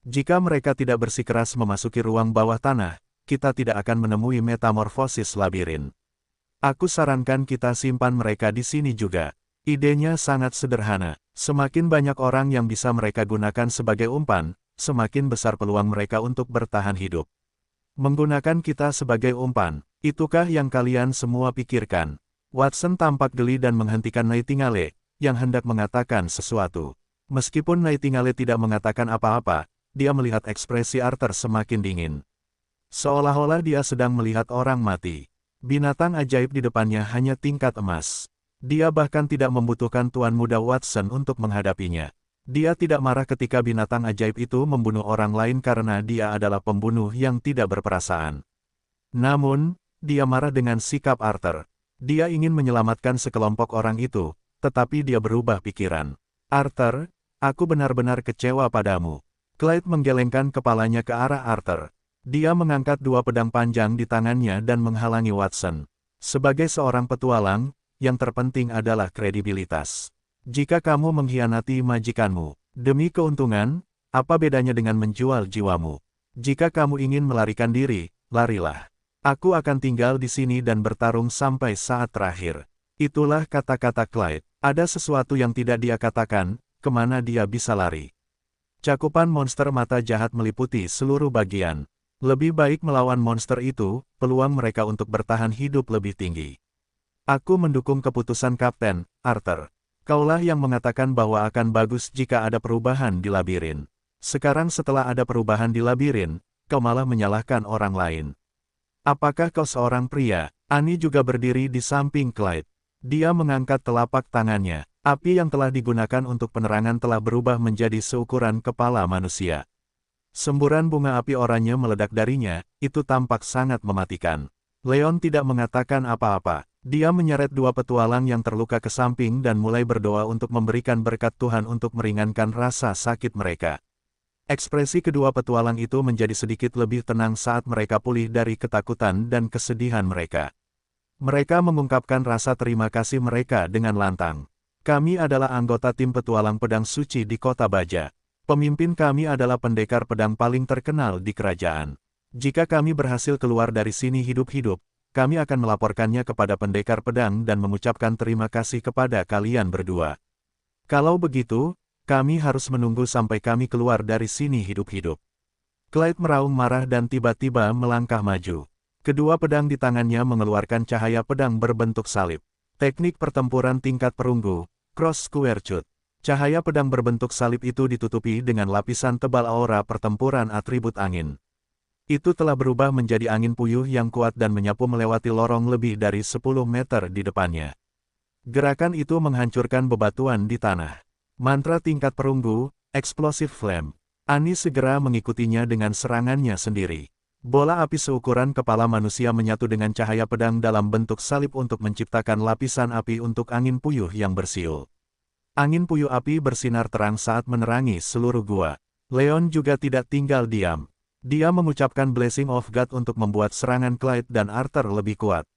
Jika mereka tidak bersikeras memasuki ruang bawah tanah, kita tidak akan menemui metamorfosis labirin. Aku sarankan kita simpan mereka di sini juga. Idenya sangat sederhana. Semakin banyak orang yang bisa mereka gunakan sebagai umpan, semakin besar peluang mereka untuk bertahan hidup. Menggunakan kita sebagai umpan, itukah yang kalian semua pikirkan? Watson tampak geli dan menghentikan Nightingale, yang hendak mengatakan sesuatu. Meskipun Nightingale tidak mengatakan apa-apa, dia melihat ekspresi Arthur semakin dingin. Seolah-olah dia sedang melihat orang mati. Binatang ajaib di depannya hanya tingkat emas. Dia bahkan tidak membutuhkan Tuan Muda Watson untuk menghadapinya. Dia tidak marah ketika binatang ajaib itu membunuh orang lain karena dia adalah pembunuh yang tidak berperasaan. Namun, dia marah dengan sikap Arthur. Dia ingin menyelamatkan sekelompok orang itu, tetapi dia berubah pikiran. Arthur, aku benar-benar kecewa padamu. Clyde menggelengkan kepalanya ke arah Arthur. Dia mengangkat 2 pedang panjang di tangannya dan menghalangi Watson. Sebagai seorang petualang, yang terpenting adalah kredibilitas. Jika kamu mengkhianati majikanmu, demi keuntungan, apa bedanya dengan menjual jiwamu? Jika kamu ingin melarikan diri, larilah. Aku akan tinggal di sini dan bertarung sampai saat terakhir. Itulah kata-kata Clyde. Ada sesuatu yang tidak dia katakan, kemana dia bisa lari. Cakupan monster mata jahat meliputi seluruh bagian. Lebih baik melawan monster itu, peluang mereka untuk bertahan hidup lebih tinggi. Aku mendukung keputusan Kapten, Arthur. Kaulah yang mengatakan bahwa akan bagus jika ada perubahan di labirin. Sekarang setelah ada perubahan di labirin, kau malah menyalahkan orang lain. Apakah kau seorang pria? Annie juga berdiri di samping Clyde. Dia mengangkat telapak tangannya. Api yang telah digunakan untuk penerangan telah berubah menjadi seukuran kepala manusia. Semburan bunga api oranye meledak darinya, itu tampak sangat mematikan. Leon tidak mengatakan apa-apa. Dia menyeret 2 petualang yang terluka ke samping dan mulai berdoa untuk memberikan berkat Tuhan untuk meringankan rasa sakit mereka. Ekspresi kedua petualang itu menjadi sedikit lebih tenang saat mereka pulih dari ketakutan dan kesedihan mereka. Mereka mengungkapkan rasa terima kasih mereka dengan lantang. Kami adalah anggota tim petualang pedang suci di Kota Baja. Pemimpin kami adalah pendekar pedang paling terkenal di kerajaan. Jika kami berhasil keluar dari sini hidup-hidup, kami akan melaporkannya kepada pendekar pedang dan mengucapkan terima kasih kepada kalian berdua. Kalau begitu, kami harus menunggu sampai kami keluar dari sini hidup-hidup. Clyde meraung marah dan tiba-tiba melangkah maju. Kedua pedang di tangannya mengeluarkan cahaya pedang berbentuk salib. Teknik pertempuran tingkat perunggu, Cross Square Cut. Cahaya pedang berbentuk salib itu ditutupi dengan lapisan tebal aura pertempuran atribut angin. Itu telah berubah menjadi angin puyuh yang kuat dan menyapu melewati lorong lebih dari 10 meter di depannya. Gerakan itu menghancurkan bebatuan di tanah. Mantra tingkat perunggu, Explosive Flame. Annie segera mengikutinya dengan serangannya sendiri. Bola api seukuran kepala manusia menyatu dengan cahaya pedang dalam bentuk salib untuk menciptakan lapisan api untuk angin puyuh yang bersiul. Angin puyuh api bersinar terang saat menerangi seluruh gua. Leon juga tidak tinggal diam. Dia mengucapkan Blessing of God untuk membuat serangan Clyde dan Arthur lebih kuat.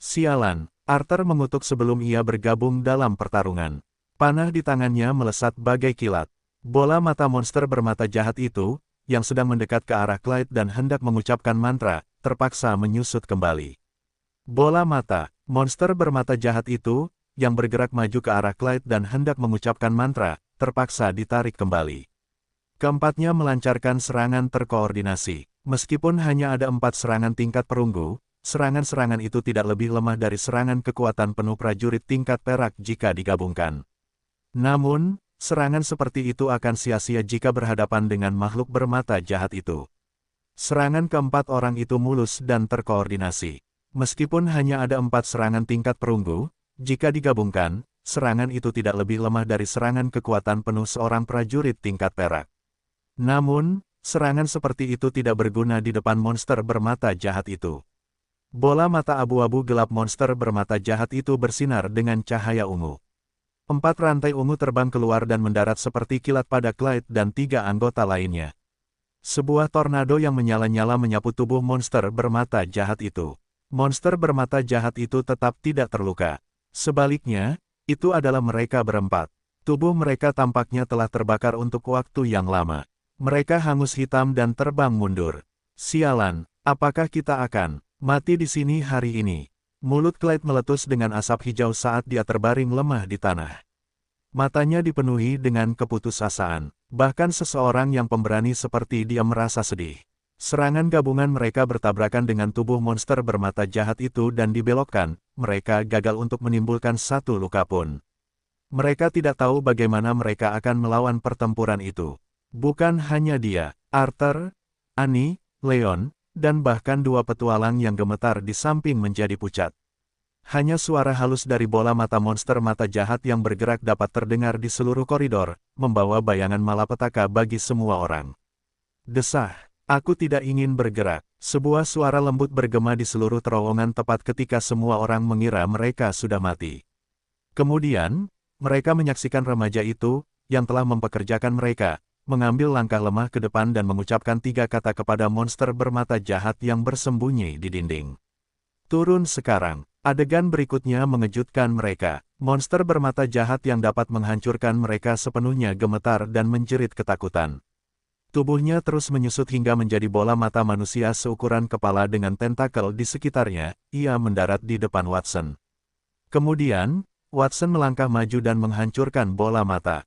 Sialan, Arthur mengutuk sebelum ia bergabung dalam pertarungan. Panah di tangannya melesat bagai kilat. Bola mata monster bermata jahat itu, yang sedang mendekat ke arah Clyde dan hendak mengucapkan mantra, terpaksa menyusut kembali. Bola mata, monster bermata jahat itu, yang bergerak maju ke arah Clyde dan hendak mengucapkan mantra, terpaksa ditarik kembali. Keempatnya melancarkan serangan terkoordinasi. Meskipun hanya ada 4 serangan tingkat perunggu, serangan-serangan itu tidak lebih lemah dari serangan kekuatan penuh prajurit tingkat perak jika digabungkan. Namun, serangan seperti itu akan sia-sia jika berhadapan dengan makhluk bermata jahat itu. Serangan keempat orang itu mulus dan terkoordinasi. Meskipun hanya ada 4 serangan tingkat perunggu, jika digabungkan, serangan itu tidak lebih lemah dari serangan kekuatan penuh seorang prajurit tingkat perak. Namun, serangan seperti itu tidak berguna di depan monster bermata jahat itu. Bola mata abu-abu gelap monster bermata jahat itu bersinar dengan cahaya ungu. 4 rantai ungu terbang keluar dan mendarat seperti kilat pada Clyde dan 3 anggota lainnya. Sebuah tornado yang menyala-nyala menyapu tubuh monster bermata jahat itu. Monster bermata jahat itu tetap tidak terluka. Sebaliknya, itu adalah mereka berempat. Tubuh mereka tampaknya telah terbakar untuk waktu yang lama. Mereka hangus hitam dan terbang mundur. Sialan, apakah kita akan mati di sini hari ini? Mulut Clyde meletus dengan asap hijau saat dia terbaring lemah di tanah. Matanya dipenuhi dengan keputusasaan. Bahkan seseorang yang pemberani seperti dia merasa sedih. Serangan gabungan mereka bertabrakan dengan tubuh monster bermata jahat itu dan dibelokkan, mereka gagal untuk menimbulkan satu luka pun. Mereka tidak tahu bagaimana mereka akan melawan pertempuran itu. Bukan hanya dia, Arthur, Annie, Leon, dan bahkan 2 petualang yang gemetar di samping menjadi pucat. Hanya suara halus dari bola mata monster mata jahat yang bergerak dapat terdengar di seluruh koridor, membawa bayangan malapetaka bagi semua orang. Desah, aku tidak ingin bergerak. Sebuah suara lembut bergema di seluruh terowongan tepat ketika semua orang mengira mereka sudah mati. Kemudian, mereka menyaksikan remaja itu, yang telah mempekerjakan mereka, mengambil langkah lemah ke depan dan mengucapkan 3 kata kepada monster bermata jahat yang bersembunyi di dinding. Turun sekarang. Adegan berikutnya mengejutkan mereka. Monster bermata jahat yang dapat menghancurkan mereka sepenuhnya gemetar dan menjerit ketakutan. Tubuhnya terus menyusut hingga menjadi bola mata manusia seukuran kepala dengan tentakel di sekitarnya. Ia mendarat di depan Watson. Kemudian, Watson melangkah maju dan menghancurkan bola mata.